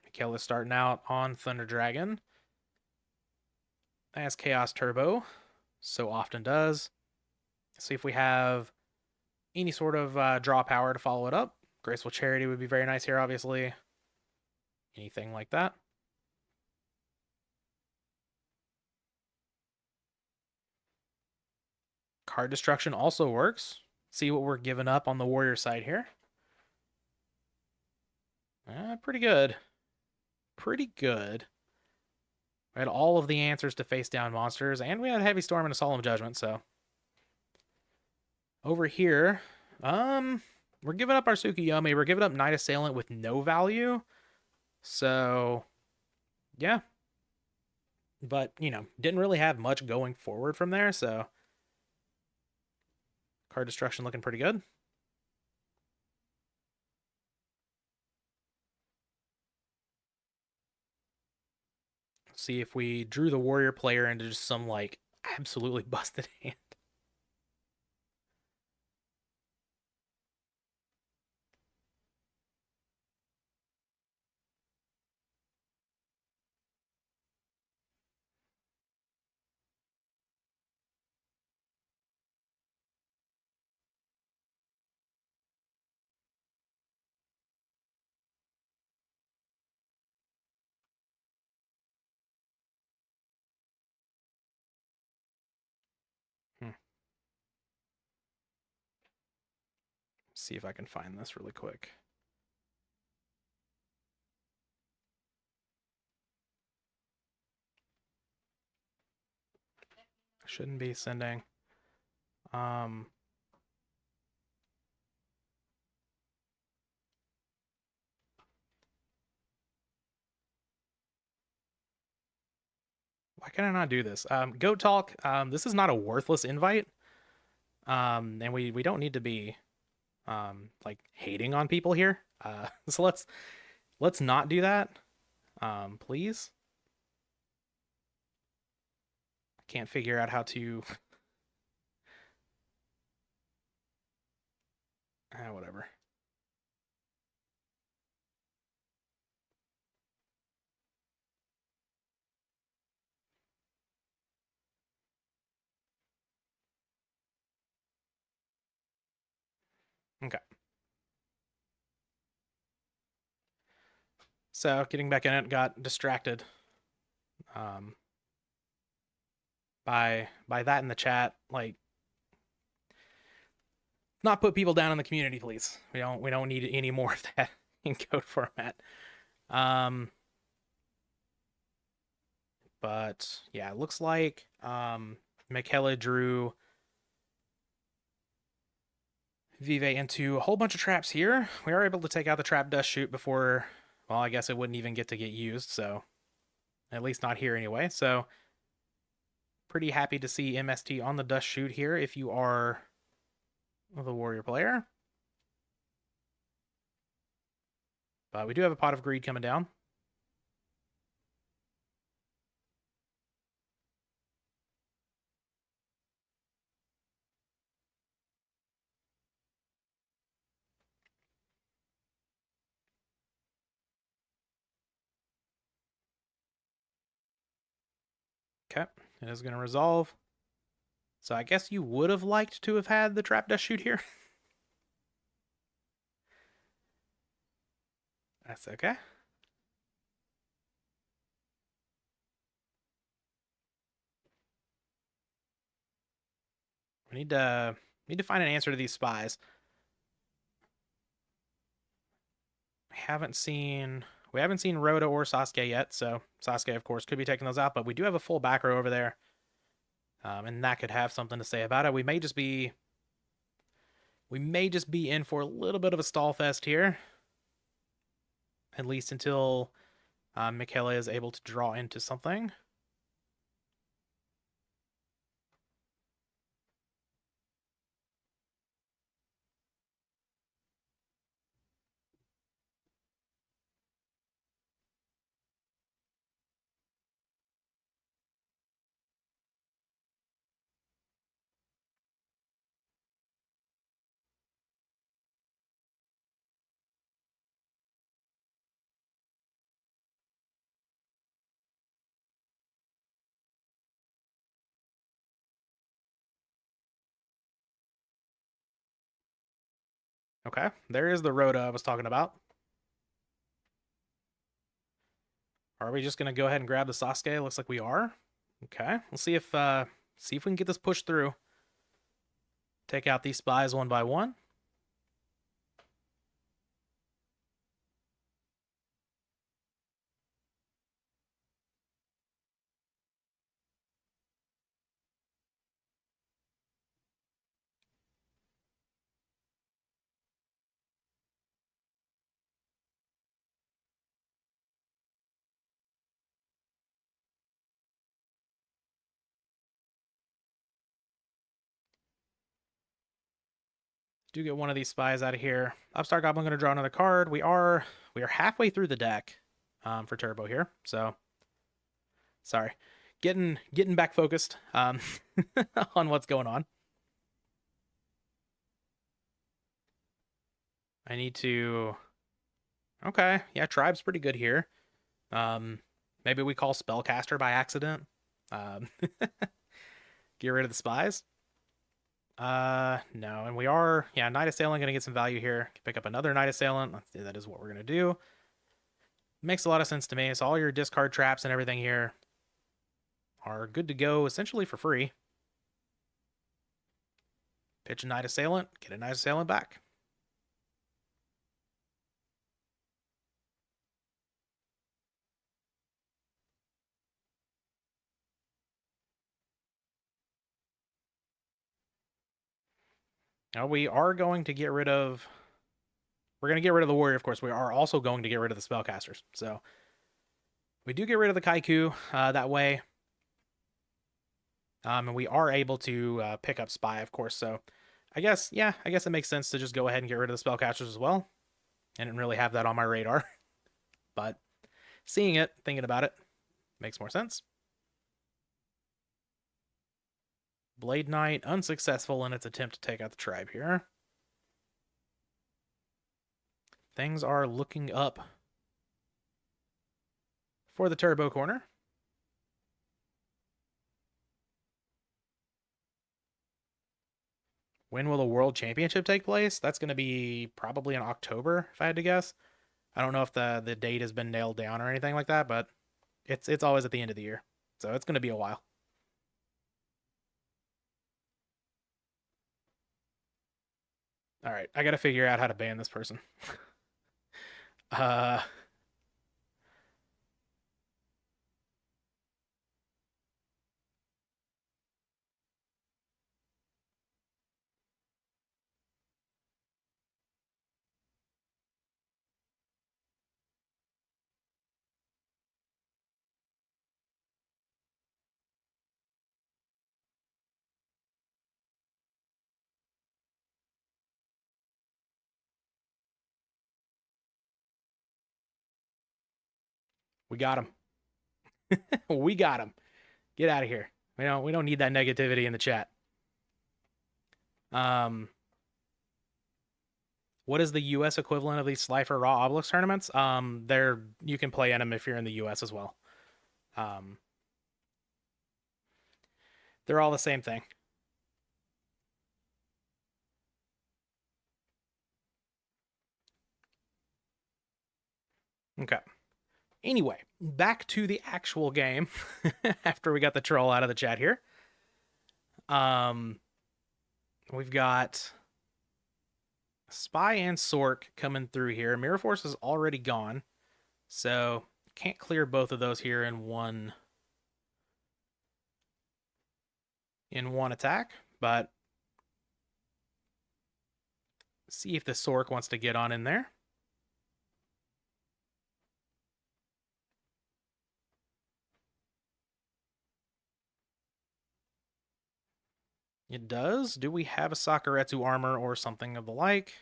Michaela's starting out on Thunder Dragon. As Chaos Turbo so often does. See if we have any sort of draw power to follow it up. Graceful Charity would be very nice here, obviously. Anything like that. Card destruction also works. See what we're giving up on the warrior side here. Pretty good. Pretty good. We had all of the answers to face down monsters, and we had Heavy Storm and a Solemn Judgment, so. Over here, we're giving up our Tsukuyomi. We're giving up Night Assailant with no value. So, yeah. But, you know, didn't really have much going forward from there, so. Card destruction looking pretty good. See if we drew the warrior player into just some, like, absolutely busted hand. See if I can find this really quick. I shouldn't be sending. Why can I not do this? Go Talk. This is not a worthless invite. And we don't need to be like hating on people here. So let's not do that. Please. I can't figure out how to whatever. Okay. So getting back in it, got distracted by that in the chat. Like, not put people down in the community, please. We don't need any more of that in code format. But yeah, it looks like Michele drew Vive into a whole bunch of traps here. We are able to take out the trap dust chute before, well, I guess it wouldn't even get to get used, so at least not here anyway. So pretty happy to see MST on the dust chute here if you are the warrior player. But we do have a Pot of Greed coming down. Okay, it is going to resolve. So I guess you would have liked to have had the trap dust chute here. That's okay. We need to find an answer to these spies. We haven't seen Rhoda or Sasuke yet, so Sasuke, of course, could be taking those out, but we do have a full back row over there. And that could have something to say about it. We may just be in for a little bit of a stall fest here. At least until Michele is able to draw into something. Okay, there is the Rhoda I was talking about. Are we just gonna go ahead and grab the Sasuke? Looks like we are. Okay, we'll see if we can get this pushed through. Take out these spies one by one. Do get one of these spies out of here. Upstart Goblin going to draw another card. We are halfway through the deck for Turbo here, so sorry, getting back focused on what's going on. I need to. Okay, yeah, Tribe's pretty good here. Maybe we call Spellcaster by accident. Um, get rid of the spies. No, and we are, yeah, Knight Assailant gonna get some value here. Pick up another Knight Assailant. That is what we're gonna do. Makes a lot of sense to me. So all your discard traps and everything here are good to go essentially for free. Pitch a Knight Assailant, get a Knight Assailant back. Now we are going to get rid of. We're going to get rid of the warrior, of course. We are also going to get rid of the spellcasters. So we do get rid of the Kaiku that way. And we are able to pick up Spy, of course. So I guess it makes sense to just go ahead and get rid of the spellcasters as well. I didn't really have that on my radar. But seeing it, thinking about it, makes more sense. Blade Knight unsuccessful in its attempt to take out the tribe here. Things are looking up for the Turbo corner. When will the World Championship take place? That's going to be probably in October, if I had to guess. I don't know if the date has been nailed down or anything like that, but it's always at the end of the year. So it's going to be a while. All right, I got to figure out how to ban this person. uh we got him. We got him. Get out of here. We don't need that negativity in the chat. Um What is the US equivalent of these Slifer Raw Obelisk tournaments? They're you can play in them if you're in the US as well. Um they're all the same thing. Okay. Anyway, back to the actual game after we got the troll out of the chat here. We've got Spy and Sork coming through here. Mirror Force is already gone, so can't clear both of those here in one attack, but see if the Sork wants to get on in there. It does. Do we have a Sakuretsu armor or something of the like?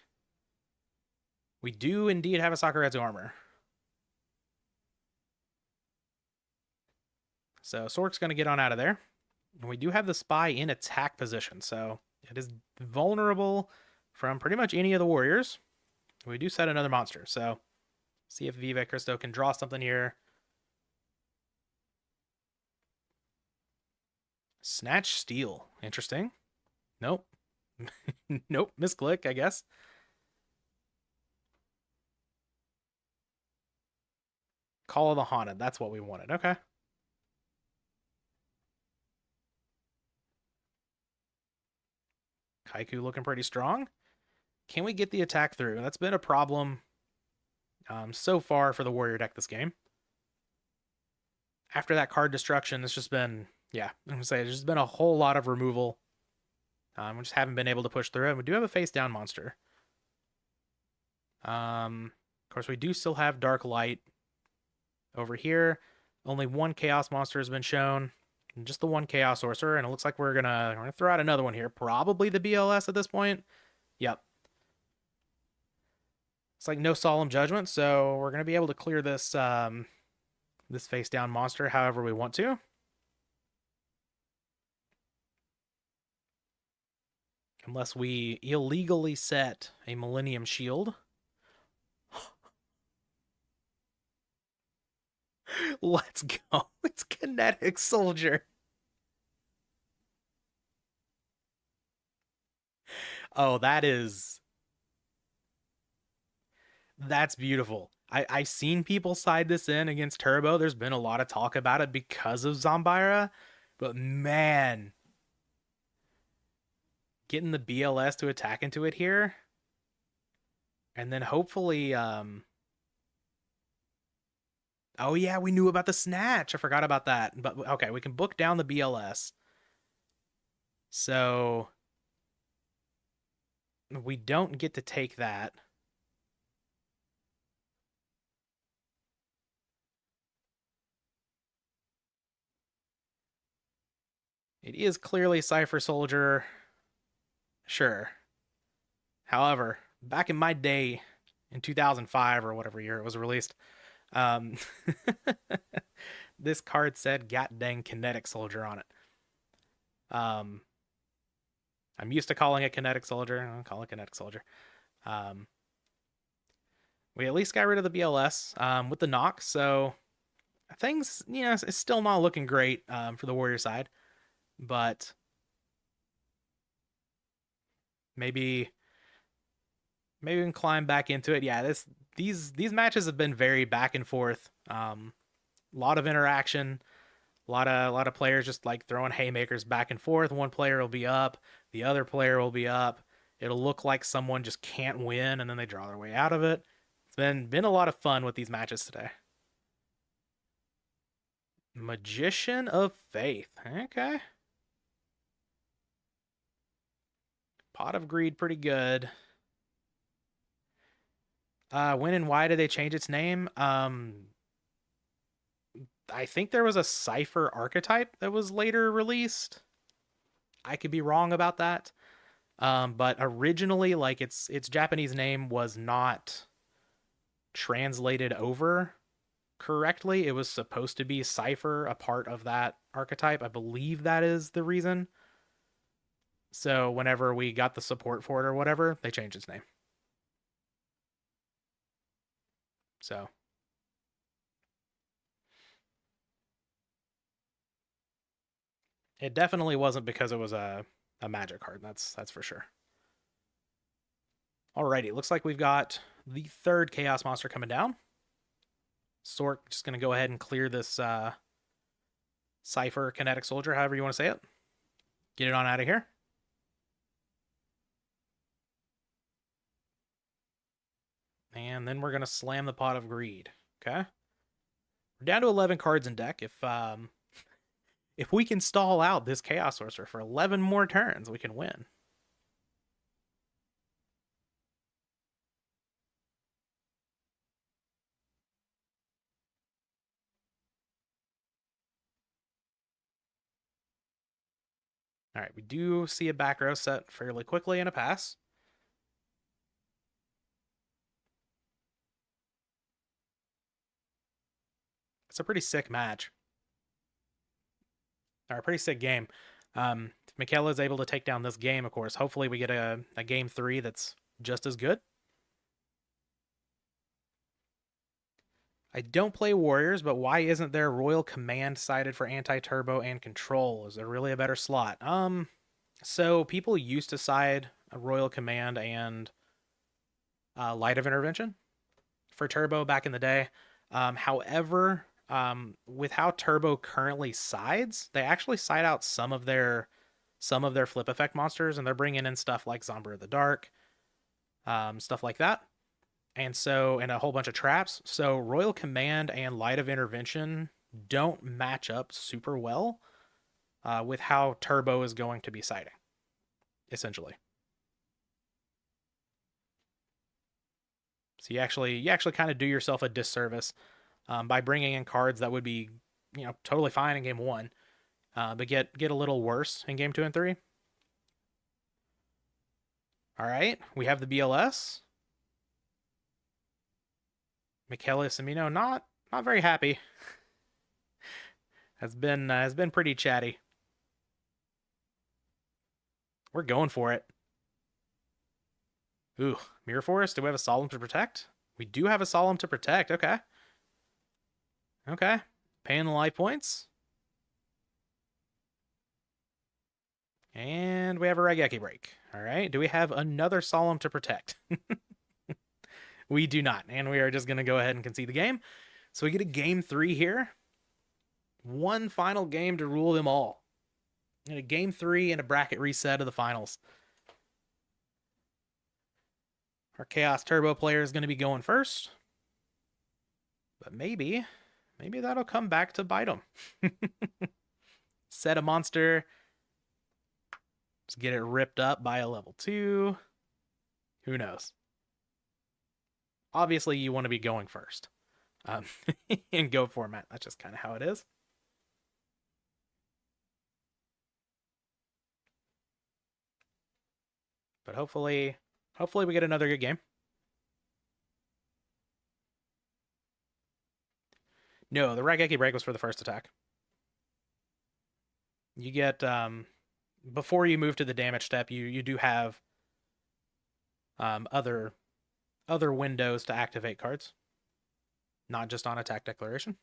We do indeed have a Sakuretsu armor. So Sork's going to get on out of there. And we do have the Spy in attack position, so it is vulnerable from pretty much any of the warriors. We do set another monster, so see if Vive Cristo can draw something here. Snatch Steel. Interesting. Nope. Nope. Misclick, I guess. Call of the Haunted. That's what we wanted. Okay. Kaiku looking pretty strong. Can we get the attack through? That's been a problem so far for the warrior deck this game. After that card destruction, it's just been, yeah, I'm going to say, there's just been a whole lot of removal. We just haven't been able to push through it. We do have a face down monster. Of course, we do still have Dark Light over here. Only one Chaos monster has been shown. Just the one Chaos Sorcerer, and it looks like we're gonna throw out another one here. Probably the BLS at this point. Yep. It's like no Solemn Judgment, so we're gonna be able to clear this this face down monster however we want to. Unless we illegally set a Millennium Shield. Let's go. It's Kinetic Soldier. Oh, that's beautiful. I've seen people side this in against Turbo. There's been a lot of talk about it because of Zombira. But man, getting the BLS to attack into it here. And then hopefully oh yeah, we knew about the snatch. I forgot about that. But okay, we can book down the BLS. So we don't get to take that. It is clearly Cypher Soldier. Sure. However, back in my day, in 2005 or whatever year it was released, um, this card said "God dang Kinetic Soldier" on it. Um, I'm used to calling it Kinetic Soldier. I'll call it Kinetic Soldier. Um, we at least got rid of the BLS with the knock, so things, it's still not looking great for the Warrior side, but maybe we can climb back into it. Yeah, these matches have been very back and forth. A lot of interaction, a lot of players just like throwing haymakers back and forth. One player will be up, the other player will be up. It'll look like someone just can't win, and then they draw their way out of it. It's been a lot of fun with these matches today. Magician of Faith. Okay. Pot of Greed, pretty good. When and why did they change its name? I think there was a Cypher archetype that was later released. I could be wrong about that. But originally, like its Japanese name was not translated over correctly. It was supposed to be Cypher, a part of that archetype. I believe that is the reason. So whenever we got the support for it or whatever, they changed its name. So it definitely wasn't because it was a magic card. That's for sure. Alrighty, looks like we've got the third Chaos Monster coming down. Sork just going to go ahead and clear this Cypher Kinetic Soldier, however you want to say it. Get it on out of here. And then we're going to slam the Pot of Greed. Okay. We're down to 11 cards in deck. If we can stall out this Chaos Sorcerer for 11 more turns, we can win. All right, we do see a back row set fairly quickly in a pass. It's a pretty sick match. Or a pretty sick game. If Michaela is able to take down this game, of course, hopefully we get a game 3 that's just as good. I don't play Warriors, but why isn't there Royal Command sided for anti-turbo and control? Is there really a better slot? So people used to side a Royal Command and Light of Intervention for turbo back in the day. However, with how turbo currently sides, they actually side out some of their some of their flip effect monsters, and they're bringing in stuff like Zomber of the Dark, stuff like that. And so, and a whole bunch of traps. So Royal Command and Light of Intervention don't match up super well with how Turbo is going to be siding, essentially. So you actually kind of do yourself a disservice by bringing in cards that would be, totally fine in game one, but get a little worse in game 2 and 3. All right, we have the BLS. Michele Semino not very happy. has been pretty chatty. We're going for it. Ooh, Mirror Forest. Do we have a Solemn to protect? We do have a Solemn to protect. Okay. Okay. Paying the life points. And we have a Raigeki break. All right. Do we have another Solemn to protect? We do not. And we are just going to go ahead and concede the game. So we get a game 3 here. One final game to rule them all. And a game 3 and a bracket reset of the finals. Our Chaos Turbo player is going to be going first. But maybe that'll come back to bite him. Set a monster. Just get it ripped up by a level 2. Who knows? Obviously, you want to be going first. In Go format. That's just kind of how it is. But hopefully we get another good game. No, the Raigeki break was for the first attack. You get before you move to the damage step, you do have other windows to activate cards, not just on attack declaration.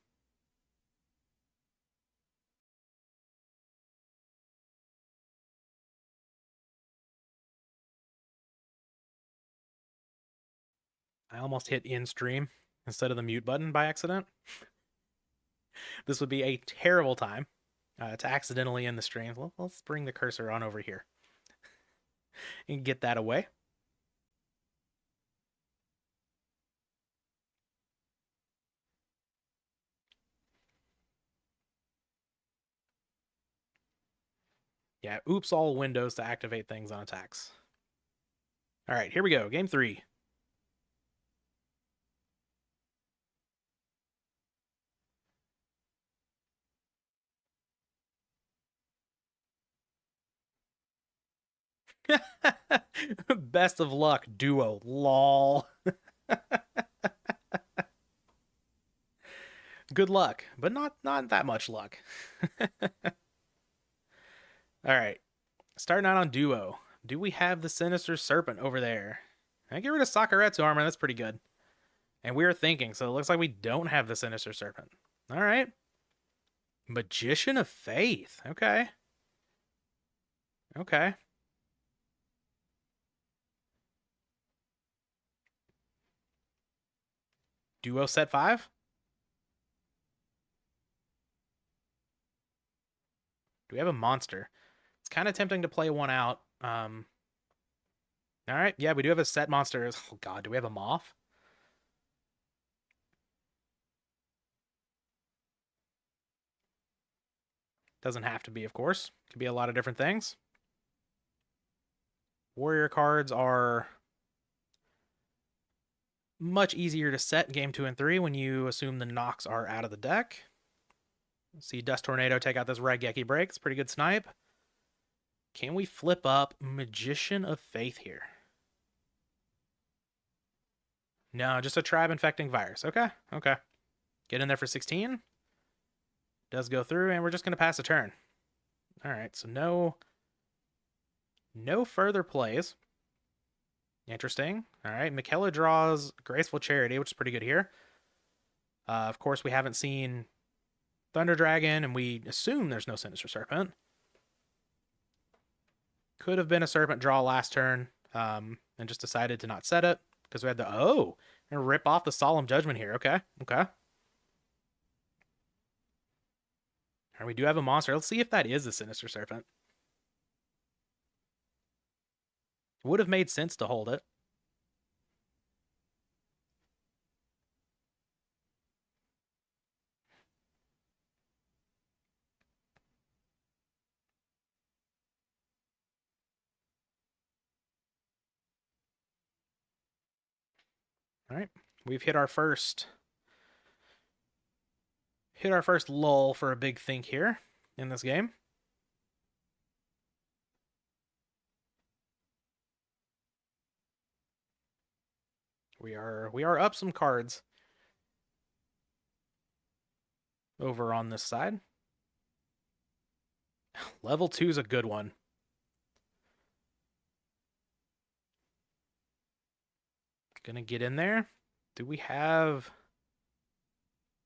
I almost hit in stream instead of the mute button by accident. This would be a terrible time to accidentally end the stream. Well, let's bring the cursor on over here and get that away. Yeah, oops all windows to activate things on attacks. All right, here we go. Game 3. Best of luck, duo. Lol. Good luck, but not that much luck. All right. Starting out on duo. Do we have the Sinister Serpent over there? I get rid of Sakuretsu armor. That's pretty good. And we were thinking, so it looks like we don't have the Sinister Serpent. All right. Magician of Faith. Okay. Okay. Duo set 5? Do we have a monster? It's kind of tempting to play one out. All right. Yeah, we do have a set monster. Oh, God. Do we have a Moth? Doesn't have to be, of course. Could be a lot of different things. Warrior cards are much easier to set game 2 and 3 when you assume the knocks are out of the deck. See Dust Tornado take out this Raigeki break. It's pretty good snipe. Can we flip up Magician of Faith here? No, just a Tribe Infecting Virus. Okay, okay. Get in there for 16. Does go through, and we're just going to pass a turn. All right, so no further plays. Interesting. All right, Michele draws Graceful Charity, which is pretty good here. Of course, we haven't seen Thunder Dragon, and we assume there's no Sinister Serpent. Could have been a Serpent draw last turn, and just decided to not set it because we had the and rip off the Solemn Judgment here. Okay, okay. All right, we do have a monster. Let's see if that is the Sinister Serpent. Would have made sense to hold it. All right, we've hit our first lull for a big think here in this game. We are up some cards over on this side. Level 2 is a good one. Gonna get in there. Do we have...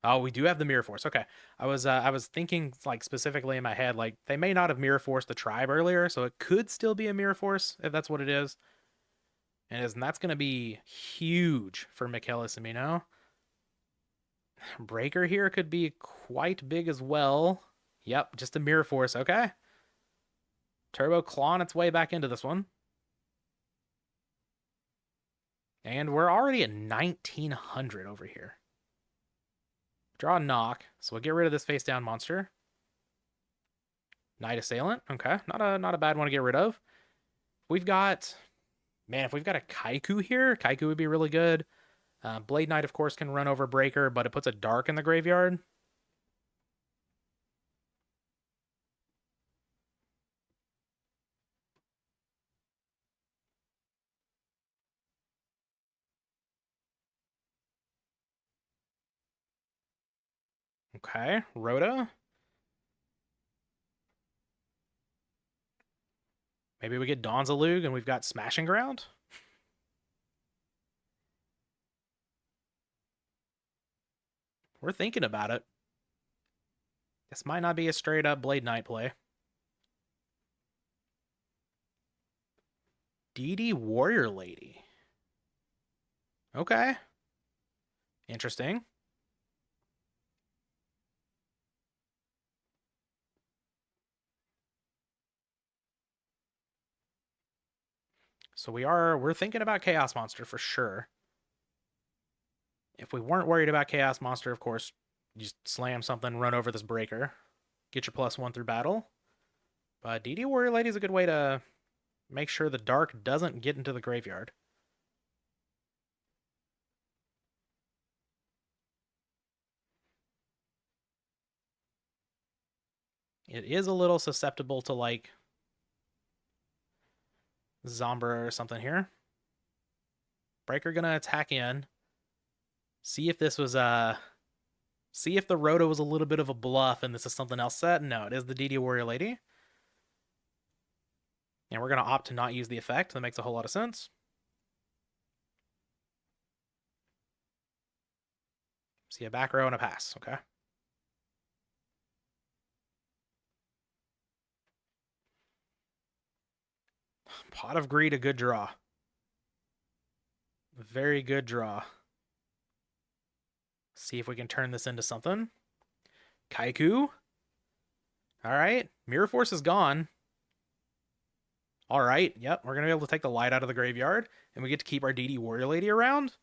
Oh, we do have the Mirror Force. Okay. I was thinking like specifically in my head, like they may not have Mirror Force the tribe earlier, so it could still be a Mirror Force if that's what it is. And that's gonna be huge for Michaelis Amino. Breaker here could be quite big as well. Yep, just a Mirror Force. Okay. Turbo clawing its way back into this one. And we're already at 1900 over here. Draw a knock, so we'll get rid of this face down monster. Knight Assailant. Okay, not a bad one to get rid of. We've got, man, if we've got a Kaiku here, Kaiku would be really good. Blade Knight, of course, can run over Breaker, but it puts a dark in the graveyard. Okay, Rhoda. Maybe we get Donzalug and we've got Smashing Ground. We're thinking about it. This might not be a straight up Blade Knight play. DD Warrior Lady. Okay. Interesting. So we're thinking about Chaos Monster for sure. If we weren't worried about Chaos Monster, of course, you just slam something, run over this Breaker, get your +1 through battle. But DD Warrior Lady is a good way to make sure the dark doesn't get into the graveyard. It is a little susceptible to like Zombra or something here. Breaker gonna attack in. See if this was see if the Rhoda was a little bit of a bluff and this is something else set. No, it is the DD Warrior Lady. And we're gonna opt to not use the effect. That makes a whole lot of sense. See a back row and a pass, okay. Pot of Greed, a good draw. Very good draw. See if we can turn this into something. Kaiku. All right. Mirror Force is gone. All right. Yep. We're going to be able to take the light out of the graveyard. And we get to keep our DD Warrior Lady around.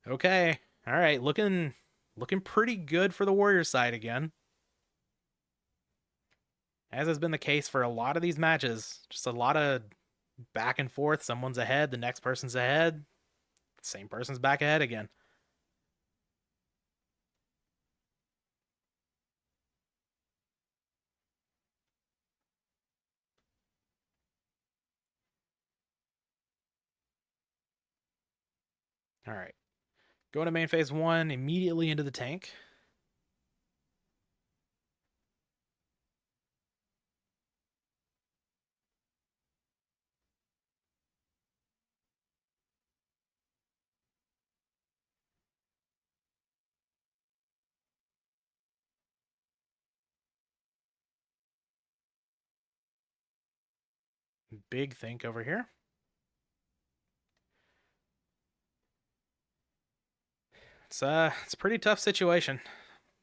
Okay. All right. Looking pretty good for the Warriors side again. As has been the case for a lot of these matches. Just a lot of back and forth. Someone's ahead. The next person's ahead. Same person's back ahead again. All right. Going to main phase 1, immediately into the tank. Big think over here. It's a pretty tough situation,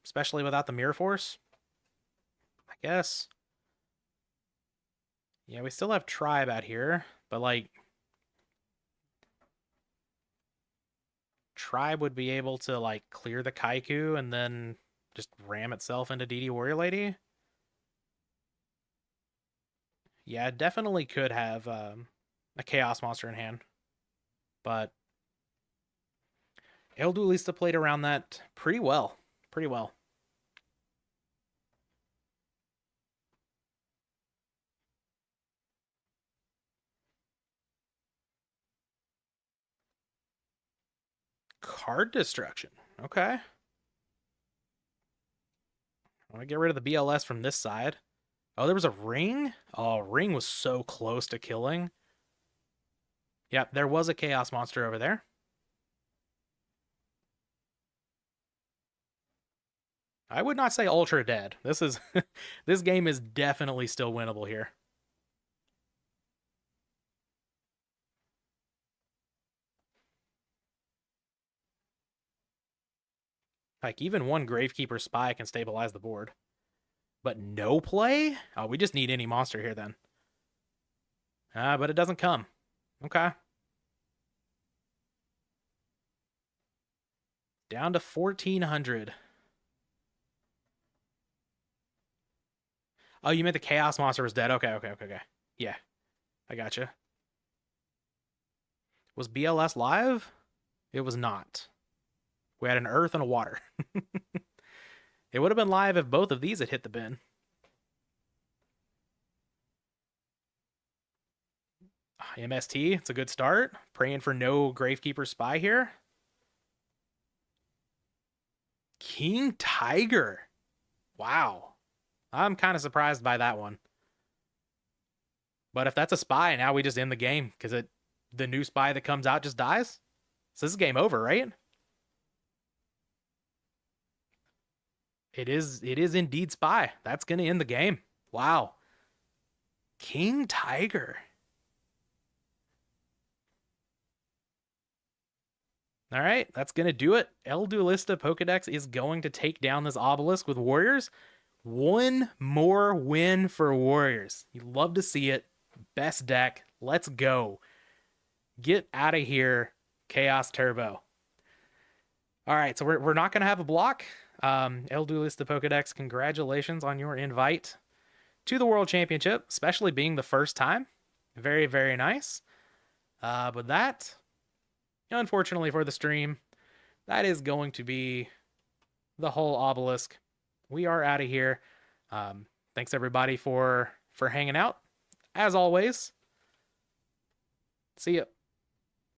especially without the Mirror Force, I guess. Yeah, we still have Tribe out here, but like tribe would be able to like clear the Kaiku and then just ram itself into DD Warrior Lady. Yeah, it definitely could have a Chaos Monster in hand. But El Duelista played around that pretty well. Pretty well. Card destruction. Okay. I want to get rid of the BLS from this side. Oh, there was a ring? Oh, ring was so close to killing. Yep, there was a Chaos Monster over there. I would not say ultra dead. This is this game is definitely still winnable here. Like even one Gravekeeper Spy can stabilize the board. But no play? Oh, we just need any monster here then. But it doesn't come. Okay. Down to 1,400. Oh, you meant the Chaos Monster was dead. Okay. Yeah, I gotcha. Was BLS live? It was not. We had an Earth and a Water. It would have been live if both of these had hit the bin. MST, it's a good start. Praying for no Gravekeeper Spy here. King Tiger. Wow. I'm kind of surprised by that one. But if that's a spy, now we just end the game because the new spy that comes out just dies. So this is game over, right? It is indeed spy. That's gonna end the game. Wow. King Tiger. All right, that's going to do it. El Duelista Pokedex is going to take down this Obelisk with Warriors. One more win for Warriors. You love to see it. Best deck. Let's go. Get out of here, Chaos Turbo. All right, so we're not going to have a block. El Duelista Pokedex, congratulations on your invite to the World Championship, especially being the first time. Very, very nice. But that... unfortunately for the stream, that is going to be the whole Obelisk. We are out of here. Thanks everybody for hanging out. As always, see ya.